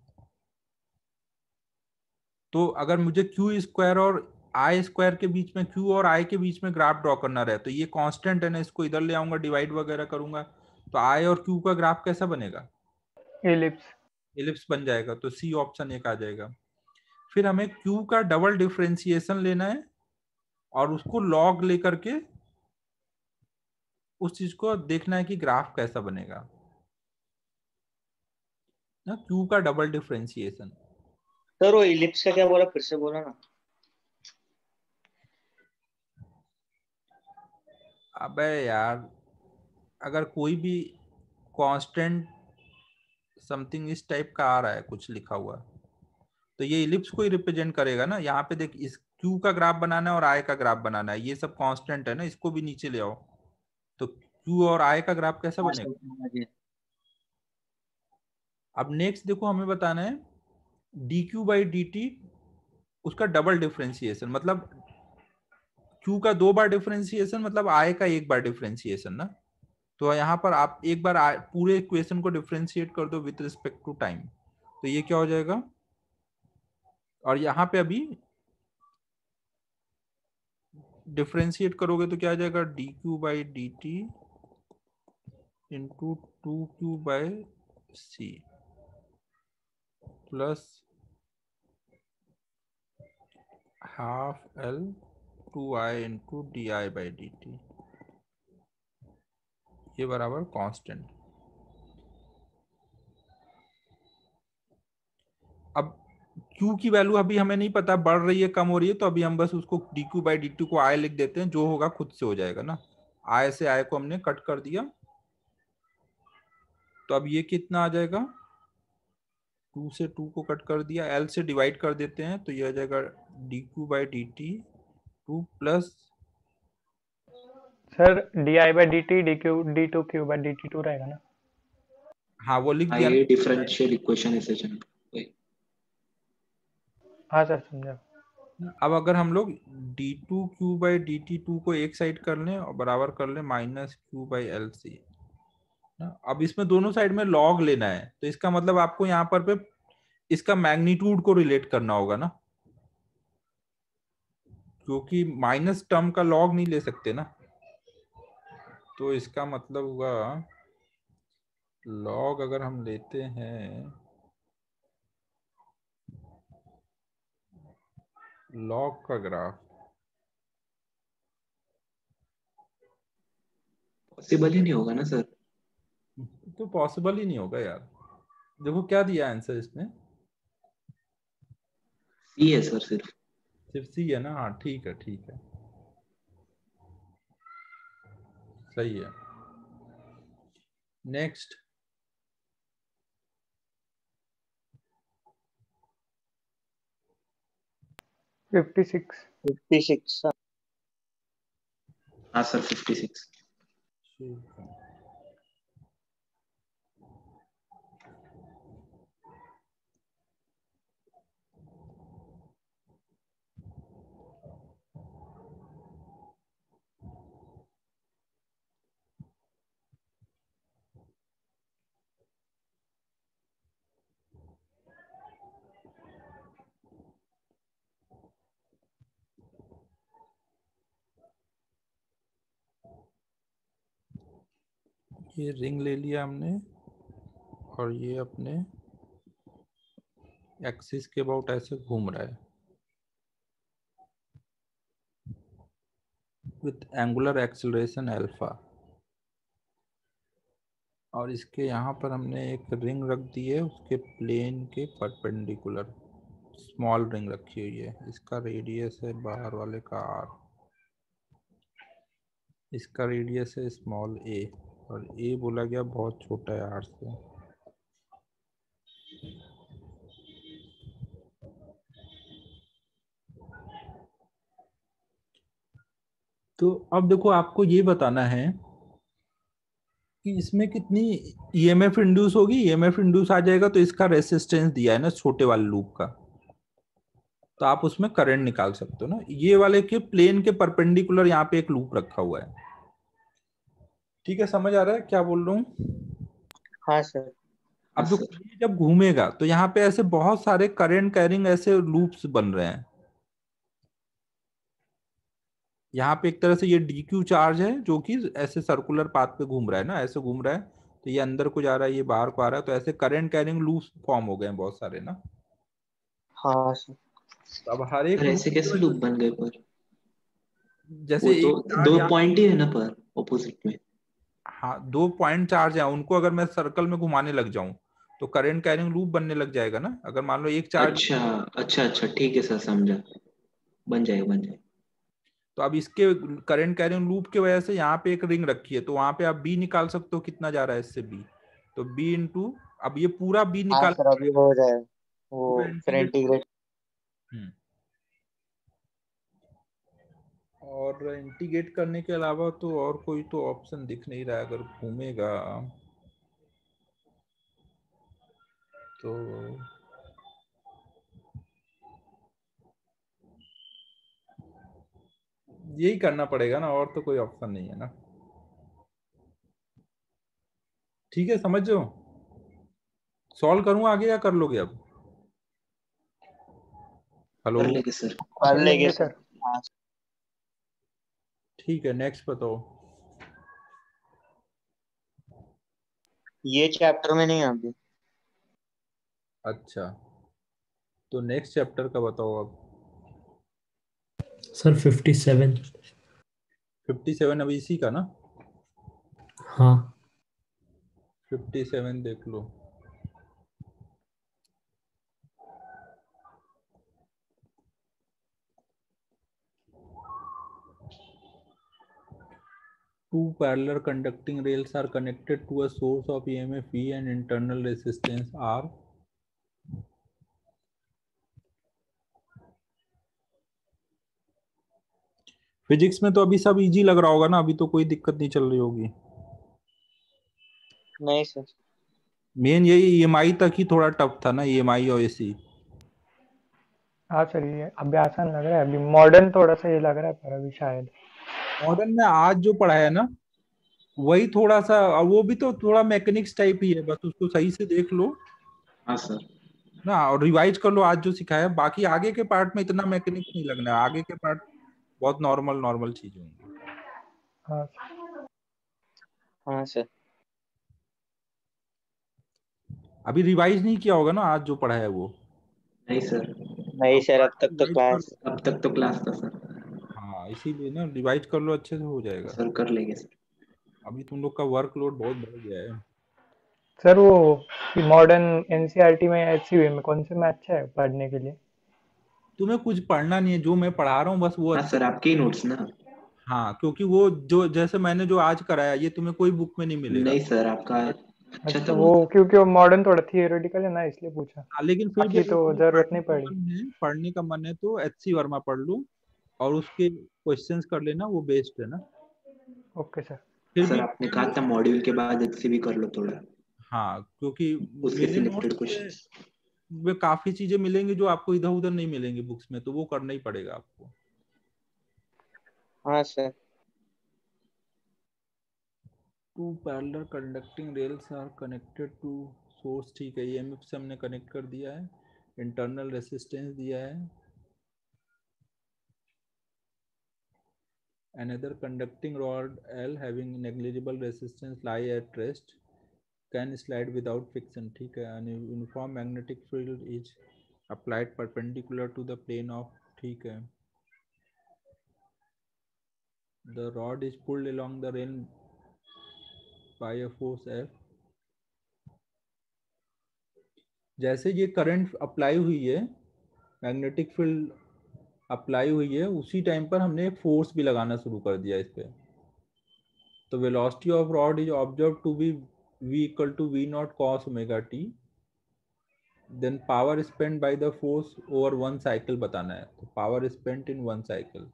[SPEAKER 2] तो अगर मुझे Q स्क्वायर और I स्क्वायर के बीच में, Q और I के बीच में ग्राफ ड्रॉ करना रहे तो ये कांस्टेंट है ना, इसको इधर ले आऊंगा डिवाइड वगैरह करूंगा तो I और Q का ग्राफ कैसा बनेगा,
[SPEAKER 1] एलिप्स.
[SPEAKER 2] एलिप्स बन जाएगा. तो C ऑप्शन एक आ जाएगा. फिर हमें Q का डबल डिफरेंशिएशन लेना है और उसको लॉग लेकर के उस चीज को देखना है कि ग्राफ कैसा बनेगा ना, Q का डबल डिफरेंशिएशन.
[SPEAKER 3] सर वो इलिप्स का क्या बोला, फिर से बोला ना.
[SPEAKER 2] अबे यार, अगर कोई भी कांस्टेंट समथिंग इस टाइप का आ रहा है कुछ लिखा हुआ, तो ये इलिप्स को ही रिप्रेजेंट करेगा ना. यहाँ पे देख, इस Q का ग्राफ बनाना है और I का ग्राफ बनाना है, ये सब कांस्टेंट है ना, इसको भी नीचे ले आओ. तो Q और I का ग्राफ कैसा
[SPEAKER 3] हाँ
[SPEAKER 2] बनेगा,
[SPEAKER 3] सर समझ गया.
[SPEAKER 2] अब नेक्स्ट देखो हमें बताना है D q by d T, उसका डबल डिफरेंशिएशन, मतलब क्यू का 2 बार डिफरेंशिएशन मतलब आई का 1 बार डिफरेंशिएशन ना। तो यहाँ पर आप एक बार पूरे इक्वेशन को डिफरेंशिएट कर दो विथ रिस्पेक्ट टू टाइम, तो ये क्या हो जाएगा, और यहाँ पे अभी डिफरेंशिएट करोगे तो क्या आ जाएगा, d q by d t into 2q by C plus half L 2i into d i by d t, ये बराबर कांस्टेंट। अब q की वैल्यू अभी हमें नहीं पता बढ़ रही है कम हो रही है, तो अभी हम बस उसको dq बाई dt को i लिख देते हैं, जो होगा खुद से हो जाएगा ना। i से i को हमने कट कर दिया, तो अब ये कितना आ जाएगा, 2 से 2 को कट कर दिया, l से डिवाइड कर देते हैं, तो ये आ जाएगा dq by dt 2 plus,
[SPEAKER 1] sir d i by d t d two q by d t two रहेगा ना।
[SPEAKER 2] हाँ वो लिख
[SPEAKER 4] हाँ
[SPEAKER 2] दिया
[SPEAKER 4] ये
[SPEAKER 2] ना।
[SPEAKER 4] डिफरेंशियल इक्वेशन है सचिन। वही।
[SPEAKER 1] हाँ सर समझा।
[SPEAKER 2] अब अगर हम लोग d2q बाई dt2 को एक साइड कर लें और बराबर कर लें minus q by L C, अब इसमें दोनों साइड में लॉग लेना है, तो इसका मतलब आपको यहाँ पर पे इसका मैग्नीट्यूड को रिलेट करना होगा ना, क्योंकि माइनस टर्म का लॉग नहीं ले सकते ना। तो इसका मतलब हुआ लॉग अगर हम लेते हैं, लॉग का ग्राफ,
[SPEAKER 4] पॉसिबल ही नहीं होगा ना सर।
[SPEAKER 2] तो पॉसिबल ही नहीं होगा यार। देखो क्या दिया आंसर इसमें,
[SPEAKER 4] सी है सर सिर्फ।
[SPEAKER 2] सिर्फ सी है ना। हाँ ठीक है ठीक है, सही है। Next,
[SPEAKER 1] fifty six.
[SPEAKER 3] 56।
[SPEAKER 4] हाँ सर 56।
[SPEAKER 2] ठीक है। ये रिंग ले लिया हमने, और ये अपने एक्सिस के अबाउट ऐसे घूम रहा है विथ एंगुलर एक्सेलरेशन अल्फा, और इसके यहाँ पर हमने एक रिंग रख दी है उसके प्लेन के परपेंडिकुलर, स्मॉल रिंग रखी हुई है, इसका रेडियस है बाहर वाले का r, इसका रेडियस है स्मॉल a, और a बोला गया बहुत छोटा है r से। तो अब देखो आपको ये बताना है कि इसमें कितनी ईएमएफ इंड्यूस होगी। ईएमएफ इंड्यूस आ जाएगा तो इसका रेसिस्टेंस दिया है ना छोटे वाले लूप का, तो आप उसमें करंट निकाल सकते हो ना। ये वाले के प्लेन के परपेंडिकुलर यहाँ पे एक लूप रखा हुआ है, ठीक है, समझ आ रहा है क्या बोल रहा हूँ।
[SPEAKER 3] हाँ सर।
[SPEAKER 4] हाँ
[SPEAKER 2] अब जो
[SPEAKER 4] सर।
[SPEAKER 2] जब घूमेगा तो यहाँ पे ऐसे बहुत सारे करंट कैरिंग ऐसे लूप्स बन रहे हैं। यहाँ पे एक तरह से ये डीक्यू चार्ज है जो कि ऐसे सर्कुलर पाथ पे घूम रहा है ना, ऐसे घूम रहा है, तो ये अंदर को जा रहा है, ये बाहर को आ रहा है, तो ऐसे करंट कैरिंग लूप्स फॉर्म हो गए हैं बहुत सारे ना।
[SPEAKER 3] हाँ सर।
[SPEAKER 2] तो अब हर एक
[SPEAKER 4] सर
[SPEAKER 2] लूप
[SPEAKER 4] ऐसे कैसे लूप बन गए पर?
[SPEAKER 2] जैसे
[SPEAKER 4] वो तो
[SPEAKER 2] एक चार्ज
[SPEAKER 4] दो
[SPEAKER 2] यहाँ,
[SPEAKER 4] पॉइंट ही है ना पर ऑपोजिट में।
[SPEAKER 2] हाँ 2 पॉइंट चार्ज है, उनको अगर मैं सर्कल में घुमाने लग जाऊं तो करंट कैरिंग लूप बनने लग जाएगा ना। अगर मान लो एक चार्ज,
[SPEAKER 4] अच्छा अच्छा अच्छा ठीक है सर समझा। बन जाएगा बन जाएगा।
[SPEAKER 2] तो अब इसके करंट कैरिंग लूप की वजह से यहाँ पे एक रिंग रखी है, तो वहां पे आप बी निकाल सकते हो कितना जा रहा है इससे बी, तो बी इंटू, अब ये पूरा बी
[SPEAKER 3] हाँ
[SPEAKER 2] निकाल,
[SPEAKER 3] सर अभी हो जाएगा वो,
[SPEAKER 2] पूरा
[SPEAKER 3] फिर
[SPEAKER 2] इंटीग्रेट,
[SPEAKER 3] इंटीग्रेट।
[SPEAKER 2] और इंटीग्रेट करने के अलावा तो और कोई तो ऑप्शन दिख नहीं रहा है अगर घूमेगा। तो यही करना पड़ेगा ना, और तो कोई ऑप्शन नहीं है ना। ठीक है, समझ जाओ। सॉल्व करूं आगे या कर लोगे अब? हेलो।
[SPEAKER 4] कर लेंगे सर।
[SPEAKER 3] कर
[SPEAKER 1] कर
[SPEAKER 3] लेंगे
[SPEAKER 1] लेंगे
[SPEAKER 3] सर।
[SPEAKER 1] सर।
[SPEAKER 3] हाँ।
[SPEAKER 2] ठीक है, नेक्स्ट बताओ।
[SPEAKER 3] ये चैप्टर में नहीं है अभी।
[SPEAKER 2] अच्छा, तो नेक्स्ट चैप्टर का बताओ अब।
[SPEAKER 5] सर 57।
[SPEAKER 2] 57 अभी इसी का ना?
[SPEAKER 5] हाँ
[SPEAKER 2] 57 देख लो। Two parallel conducting rails are connected to a source of EMF V and internal resistance R. Physics में तो अभी सब इजी लग रहा होगा ना, अभी तो कोई दिक्कत नहीं चल रही होगी।
[SPEAKER 3] नहीं सर।
[SPEAKER 2] मेन यही ईएमआई तक ही थोड़ा टफ था ना, ईएमआई और एसी।
[SPEAKER 1] हाँ सर, ये अभी आसान लग रहा है, अभी मॉडर्न थोड़ा सा ये लग रहा है, पर अभी शायद
[SPEAKER 2] मॉडर्न में आज जो पढ़ा है ना, वही थोड़ा सा, और वो भी तो थोड़ा मैकेनिक्स टाइप ही है, बस उसको सही से देख लो
[SPEAKER 4] हाँ सर।
[SPEAKER 2] ना, और रिवाइज कर लो आज जो सिखाया है। बाकी आगे के पार्ट में इतना मैकेनिक्स नहीं लगना है, आगे के पार्ट बहुत नॉर्मल नॉर्मल चीजें होंगी।
[SPEAKER 1] हाँ
[SPEAKER 3] हाँ सर।
[SPEAKER 2] अभी रिवाइज नहीं किया होगा ना आज जो पढ़ा है वो?
[SPEAKER 4] नहीं सर,
[SPEAKER 3] नहीं
[SPEAKER 2] अब
[SPEAKER 3] सर,
[SPEAKER 2] आज
[SPEAKER 3] अब तक तो
[SPEAKER 2] रिवाइज कर
[SPEAKER 3] क्लास।
[SPEAKER 2] लो।
[SPEAKER 4] अब तक तो क्लास था सर।
[SPEAKER 2] हाँ, इसीलिए ना रिवाइज कर लो, अच्छे से हो जाएगा।
[SPEAKER 4] सर कर लेंगे सर।
[SPEAKER 2] अभी तुम लोग का वर्कलोड बहुत बढ़ गया है।
[SPEAKER 1] सर, वो मॉडर्न एनसीईआरटी में एचसीयू में कौन से में अच्छा है पढ़ने के लिए?
[SPEAKER 2] तुम्हें कुछ पढ़ना नहीं है, जो मैं पढ़ा रहा हूँ बस वो
[SPEAKER 4] हाँ
[SPEAKER 2] अच्छे।
[SPEAKER 4] सर, आपके ही नोट्स ना।
[SPEAKER 2] हाँ, क्योंकि वो जो जैसे मैंने जो आज कराया ये तुम्हें कोई बुक में नहीं मिलेगा।
[SPEAKER 4] नहीं सर, आपका
[SPEAKER 2] बट
[SPEAKER 4] अच्छा था
[SPEAKER 1] अच्छा, वो
[SPEAKER 4] बहुत।
[SPEAKER 1] क्योंकि वो मॉडर्न थोड़ा थियोरेटिकल है ना, इसलिए पूछा।
[SPEAKER 2] हाँ, लेकिन फिर भी
[SPEAKER 1] बाकी
[SPEAKER 2] अगर
[SPEAKER 1] तो
[SPEAKER 2] तुम्हें
[SPEAKER 1] जरूरत
[SPEAKER 2] पढ़ने
[SPEAKER 1] नहीं
[SPEAKER 2] का
[SPEAKER 1] पड़ी।
[SPEAKER 2] मन है, पढ़ने का मन है तो एचसी वर्मा पढ़ लो, और उसके क्वेश्चंस कर लेना, वो बेस्ट है ना।
[SPEAKER 1] Okay sir.
[SPEAKER 2] फिर
[SPEAKER 4] सर
[SPEAKER 2] भी
[SPEAKER 4] आपने कहा था मॉड्यूल के बाद एचसी भी कर लो थोड़ा,
[SPEAKER 2] हाँ, क्योंकि
[SPEAKER 4] उसके
[SPEAKER 2] मेरे नोट्स
[SPEAKER 4] सिलेक्टेड क्वेश्चन।
[SPEAKER 2] में काफी चीजें मिलेंगी जो आपको इधर उधर नहीं मिलेंगी बुक्स में, तो वो करना ही पड़ेगा आपको।
[SPEAKER 3] हाँ sir.
[SPEAKER 2] Two parallel conducting rails are connected to source, ठीक है, ईएमएफ से हमने कनेक्ट कर दिया है, इंटरनल रेसिस्टेंस दिया है। Another conducting rod L having negligible resistance lie at rest can slide without friction, ठीक है। An uniform magnetic field is applied perpendicular to the plane of, ठीक है। The rod is pulled along the rail by a force F. जैसे ये current apply हुई है, magnetic field apply हुई है, उसी टाइम पर हमने एक फोर्स भी लगाना शुरू कर दिया इस पे। तो velocity of rod is observe to be v equal to v naught cos omega t, then power spent by the force over one cycle बताना है, तो power spent in one cycle.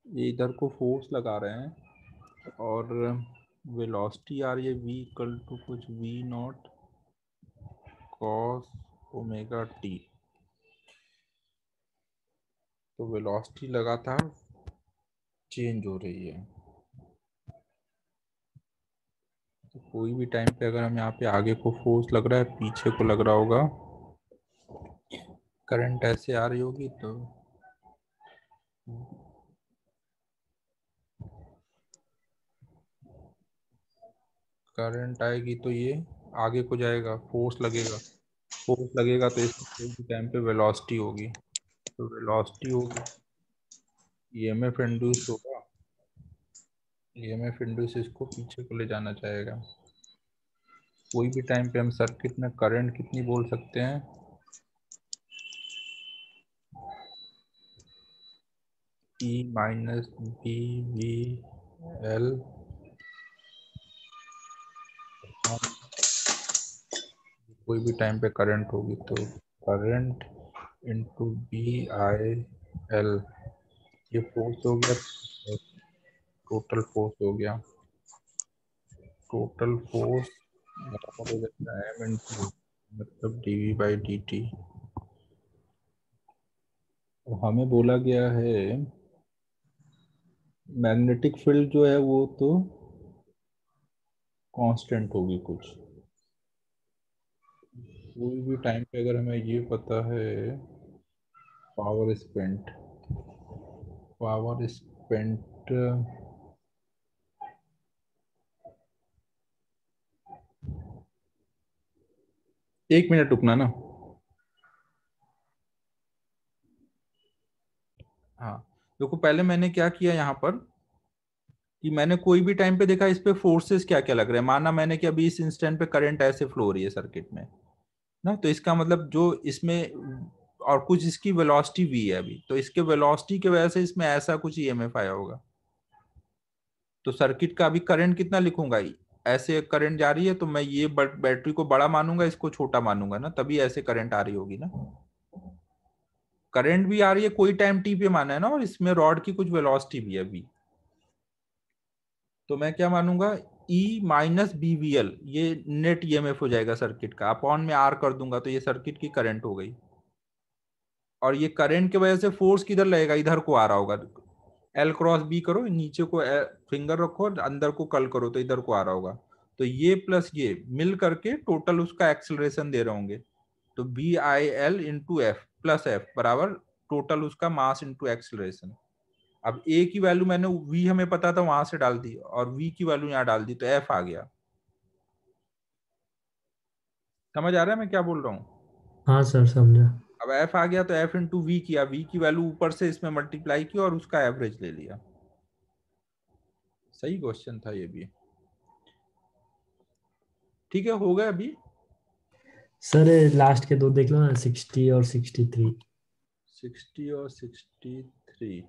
[SPEAKER 2] ये इधर को फोर्स लगा रहे हैं, और वेलोसिटी आ रही है v इक्वल टू कुछ v naught cos omega t। तो वेलोसिटी लगातार चेंज हो रही है, तो कोई भी टाइम पे अगर हम यहाँ पे आगे को फोर्स लग रहा है, पीछे को लग रहा होगा, करंट ऐसे आ रही होगी, तो करंट आएगी तो ये आगे को जाएगा, फोर्स लगेगा, फोर्स लगेगा तो इसमें कोई भी टाइम पे वेलोसिटी होगी, तो वेलोसिटी होगी, ईएमएफ इंड्यूस होगा, ईएमएफ इंड्यूस इसको पीछे को ले जाना चाहेगा। कोई भी टाइम पे हम सर्किट में करंट कितनी बोल सकते हैं, E minus B V L, कोई भी टाइम पे करंट होगी तो करंट इंटू BIL, ये फोर्स हो गया, टोटल फोर्स हो गया, टोटल फोर्स बराबर हो जाता है M इंटू मतलब dV/dt। हमें बोला गया है मैग्नेटिक फील्ड जो है वो तो कांस्टेंट होगी कुछ, कोई भी टाइम पे अगर हमें ये पता है पावर स्पेंट, एक मिनट रुकना ना। हाँ देखो, पहले मैंने क्या किया यहाँ पर कि मैंने कोई भी टाइम पे देखा इस पे फोर्सेस क्या क्या लग रहे हैं। माना मैंने कि अभी इस इंस्टेंट पे करंट ऐसे फ्लो हो रही है सर्किट में ना, तो इसका मतलब जो इसमें और कुछ इसकी वेलोसिटी भी है अभी, तो इसके वेलोसिटी की वजह से इसमें ऐसा कुछ EMF आया होगा। तो सर्किट का अभी करंट कितना लिखूंगा, ऐसे करंट जा रही है तो मैं ये बैटरी को बड़ा मानूंगा, इसको छोटा मानूंगा ना, तभी ऐसे करंट आ रही होगी ना। करंट भी आ रही है कोई टाइम टी पे माना है ना, और इसमें रॉड की कुछ वेलोसिटी भी है अभी, तो मैं क्या मानूंगा E माइनस BVL, ये नेट EMF हो जाएगा सर्किट का, अपॉन में R कर दूंगा तो ये सर्किट की करंट हो गई। और ये करंट की वजह से फोर्स किधर लगेगा, इधर को आ रहा होगा। L क्रॉस B करो, नीचे को फिंगर रखो, अंदर को कल करो तो इधर को आ रहा होगा। तो ये प्लस ये मिल करके टोटल उसका एक्सेलरेशन दे रहे होंगे। तो BIL into F plus F बराबर टोटल उसका मास इंटू एक्सेलरेशन। अब A की वैल्यू मैंने V हमें पता था वहां से डाल दी, और V की वैल्यू यहाँ डाल दी, तो F आ गया। समझ आ रहा है मैं क्या बोल रहा हूँ?
[SPEAKER 5] हाँ सर समझा।
[SPEAKER 2] अब F आ गया तो F इंटू V किया, V की वैल्यू ऊपर से इसमें मल्टीप्लाई की और उसका एवरेज ले लिया। सही क्वेश्चन था ये भी। ठीक है, हो गया अभी।
[SPEAKER 5] सर लास्ट के दो देख लो ना, 60 और 63।
[SPEAKER 2] 60 और 63।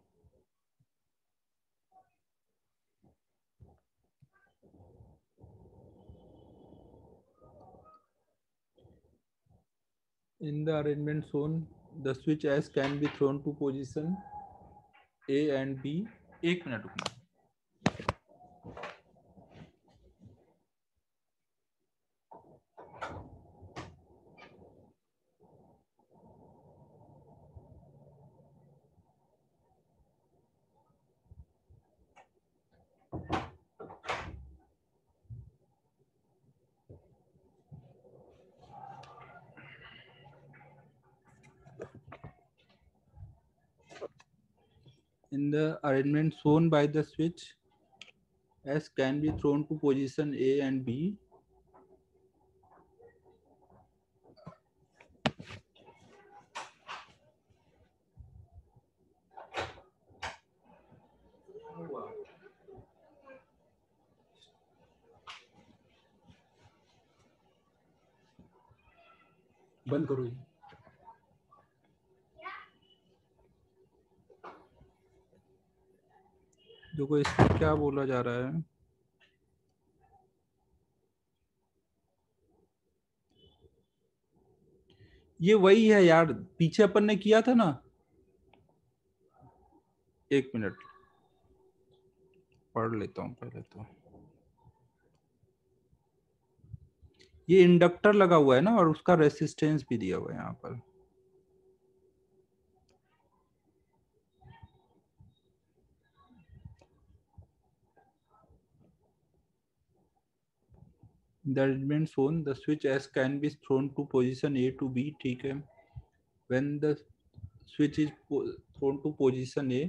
[SPEAKER 2] In the arrangement shown, the switch S can be thrown to position A and B। एक मिनट रुकना। In the arrangement shown by the switch, S can be thrown to position A and B. बंद करो। देखो इसमें क्या बोला जा रहा है, ये वही है यार, पीछे अपन ने किया था ना। एक मिनट पढ़ लेता हूँ पहले तो। ये इंडक्टर लगा हुआ है ना, और उसका रेसिस्टेंस भी दिया हुआ है यहाँ पर। The arrangement shown, the switch S can be thrown to position A to B, ठीक है। When the switch is thrown to position A,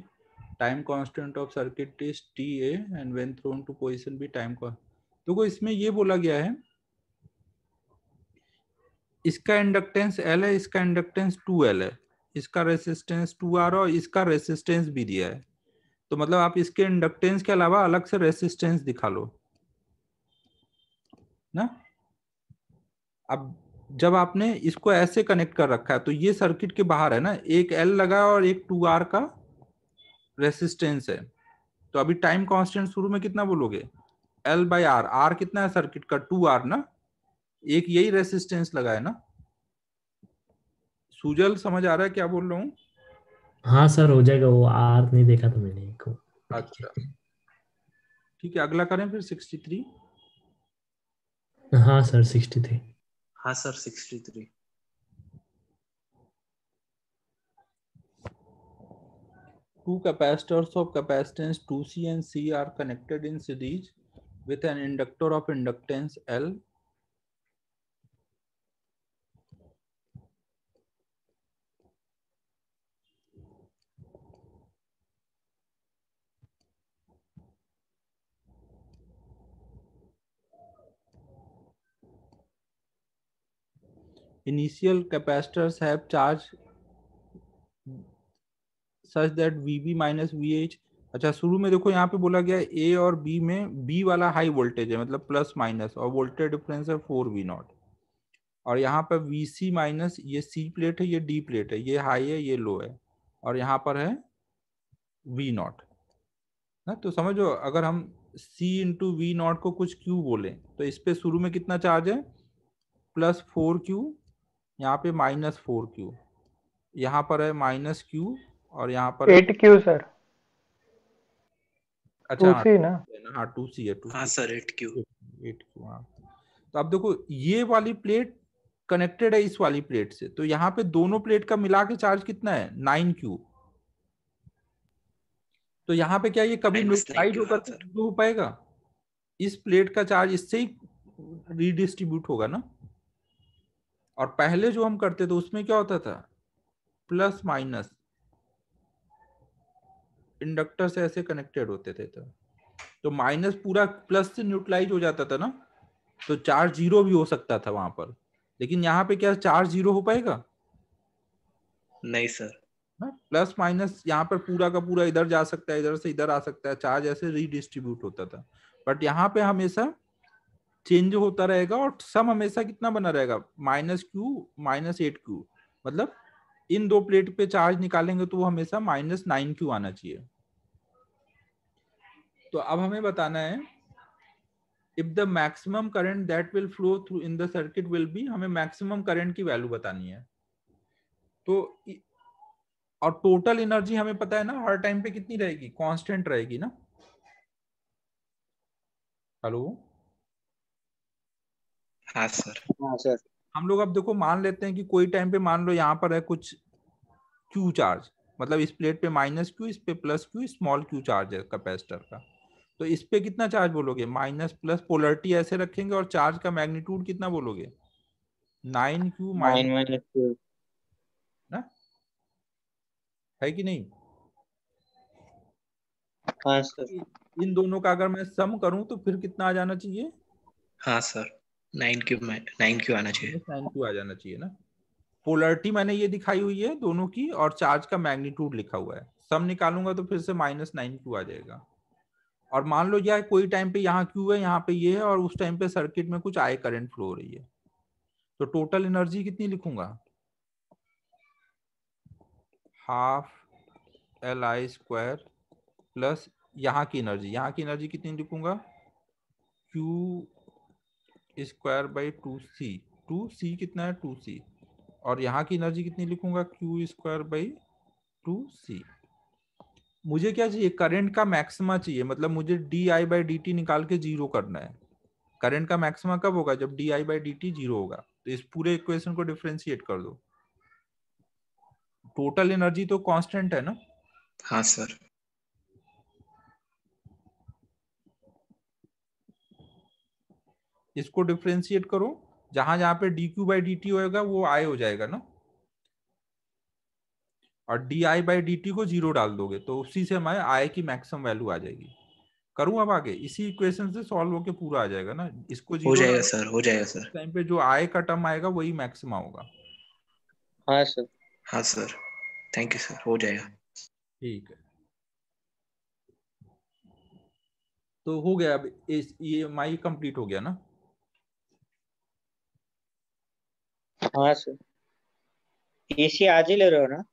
[SPEAKER 2] time constant of circuit is TA, and when thrown to position B, time constant। देखो इसमें ये बोला गया है, इसका inductance L है, इसका इंडक्टेंस 2L है, इसका रेसिस्टेंस 2R और इसका रेसिस्टेंस भी दिया है। तो मतलब आप इसके इंडक्टेंस के अलावा अलग से रेसिस्टेंस दिखा लो ना। अब जब आपने इसको ऐसे कनेक्ट कर रखा है तो ये सर्किट के बाहर है ना, एक L लगा और एक 2R का रेसिस्टेंस है। तो अभी टाइम कांस्टेंट शुरू में कितना बोलोगे, L/R। R कितना है सर्किट का, 2R ना, एक यही रेसिस्टेंस लगा है ना। सुजल समझ आ रहा है क्या बोल रहा हूँ?
[SPEAKER 5] हाँ सर हो जाएगा, वो आर नहीं देखा था मैंने को।
[SPEAKER 2] अच्छा ठीक है, अगला करें फिर 63।
[SPEAKER 5] हाँ सर 63।
[SPEAKER 7] हाँ sir 63।
[SPEAKER 2] Two capacitors of capacitance 2C and C are connected in series with an inductor of inductance L. Initial capacitors have charge such that VB minus VH। अच्छा शुरू में देखो यहाँ पे बोला गया A और B में B वाला हाई वोल्टेज है, मतलब प्लस माइनस, और वोल्टेज डिफरेंस है 4V नॉट। और यहाँ पर VC माइनस, ये C प्लेट है, ये D प्लेट है, ये हाई है, ये लो है, और यहाँ पर है V नॉट ना। तो समझो अगर हम C इंटू वी नॉट को कुछ Q बोले तो इस पे शुरू में कितना चार्ज है, प्लस 4Q, यहाँ पे माइनस 4Q, यहाँ पर है माइनस Q, और यहाँ पर है
[SPEAKER 1] 8Q सर,
[SPEAKER 2] अच्छा
[SPEAKER 1] 2C ना।
[SPEAKER 2] हाँ 2C है, 2C।
[SPEAKER 7] हाँ सर 8Q।
[SPEAKER 2] 8Q हाँ। तो अब देखो ये वाली प्लेट कनेक्टेड है इस वाली प्लेट से, तो यहाँ पे दोनों प्लेट का मिला के चार्ज कितना है, 9Q। तो यहाँ पे क्या ये कभी न्यूट्रलाइज होकर के zero हो पाएगा? इस प्लेट का चार्ज इससे ही रीडिस्ट्रीब्यूट होगा ना। और पहले जो हम करते थे उसमें क्या होता था, प्लस माइनस इंडक्टर से ऐसे कनेक्टेड होते थे, तो माइनस पूरा प्लस से न्यूट्रलाइज हो जाता था ना, तो चार्ज जीरो भी हो सकता था वहां पर। लेकिन यहाँ पे क्या चार्ज जीरो हो पाएगा?
[SPEAKER 7] नहीं सर।
[SPEAKER 2] प्लस माइनस यहाँ पर पूरा का पूरा इधर जा सकता है, इधर से इधर आ सकता है, चार्ज ऐसे रीडिस्ट्रीब्यूट होता था। बट यहाँ पे हमेशा चेंज होता रहेगा, और सम हमेशा कितना बना रहेगा, -Q माइनस 8Q। मतलब इन दो प्लेट पे चार्ज निकालेंगे तो वो हमेशा -9Q आना चाहिए। तो अब हमें बताना है if the maximum current that will flow through in the circuit will be, हमें मैक्सिमम करंट की वैल्यू बतानी है। तो और टोटल एनर्जी हमें पता है ना हर टाइम पे कितनी रहेगी, कांस्टेंट रहेगी ना। हेलो
[SPEAKER 7] हाँ सर।
[SPEAKER 3] हाँ सर।
[SPEAKER 2] हम लोग अब देखो मान लेते हैं कि कोई टाइम पे मान लो यहाँ पर है कुछ Q चार्ज, मतलब इस प्लेट पे -Q, इस पे +Q, स्मॉल Q चार्ज है कैपेसिटर का। तो इस पे कितना चार्ज बोलोगे, माइनस प्लस पोलरिटी ऐसे रखेंगे, और चार्ज का मैग्नीट्यूड कितना बोलोगे, 9Q
[SPEAKER 3] 9
[SPEAKER 2] माइनस
[SPEAKER 3] माइनस Q।
[SPEAKER 2] ना, है कि नहीं?
[SPEAKER 3] हाँ सर।
[SPEAKER 2] इन दोनों का अगर मैं सम करूं तो फिर कितना आ जाना चाहिए,
[SPEAKER 7] हाँ सर 9Q आना चाहिए।
[SPEAKER 2] -9Q आ जाना चाहिए ना। पोलरिटी मैंने ये दिखाई हुई है दोनों की, और चार्ज का मैग्नीट्यूड लिखा हुआ है। सम निकालूंगा तो फिर से -9Q आ जाएगा। और मान लो यार कोई टाइम पे यहाँ Q है, यहाँ पे ये है, और उस टाइम पे सर्किट में कुछ आई करंट फ्लो हो रही है, तो टोटल एनर्जी कितनी लिखूंगा, ½ Li² प्लस यहाँ की एनर्जी कितनी लिखूंगा, Q² 2C कितना है 2C, और यहाँ की एनर्जी कितनी लिखूंगा, Q² 2C। मुझे क्या चाहिए, करंट का मैक्सिमा चाहिए, मतलब मुझे di/dt निकाल के जीरो करना है। करंट का मैक्सिमा कब होगा, जब di/dt जीरो होगा। तो इस पूरे इक्वेशन को डिफरेंशिएट कर दो। टोटल एनर्जी तो कांस्टेंट है ना।
[SPEAKER 7] हाँ सर।
[SPEAKER 2] इसको डिफरेंशिएट करो, जहां जहां पे dq/dt होगा वो i हो जाएगा ना, और di/dt को जीरो डाल दोगे तो उसी से हमारे i की मैक्सिमम वैल्यू आ जाएगी। करूं अब आगे, इसी इक्वेशन से सॉल्व होके पूरा आ जाएगा ना। इसको
[SPEAKER 7] हो
[SPEAKER 2] जीरो
[SPEAKER 7] जाएगा
[SPEAKER 2] डालो,
[SPEAKER 7] सर, हो जाएगा सर।
[SPEAKER 2] टाइम पे जो i का टर्म आएगा वही मैक्सिमा होगा।
[SPEAKER 3] हाँ सर।
[SPEAKER 7] हाँ सर थैंक यू सर, हो जाएगा।
[SPEAKER 2] ठीक है, तो हो गया। अब ये माई कंप्लीट हो गया ना।
[SPEAKER 3] हाँ सर। एसी आज ही ले रहे हो ना?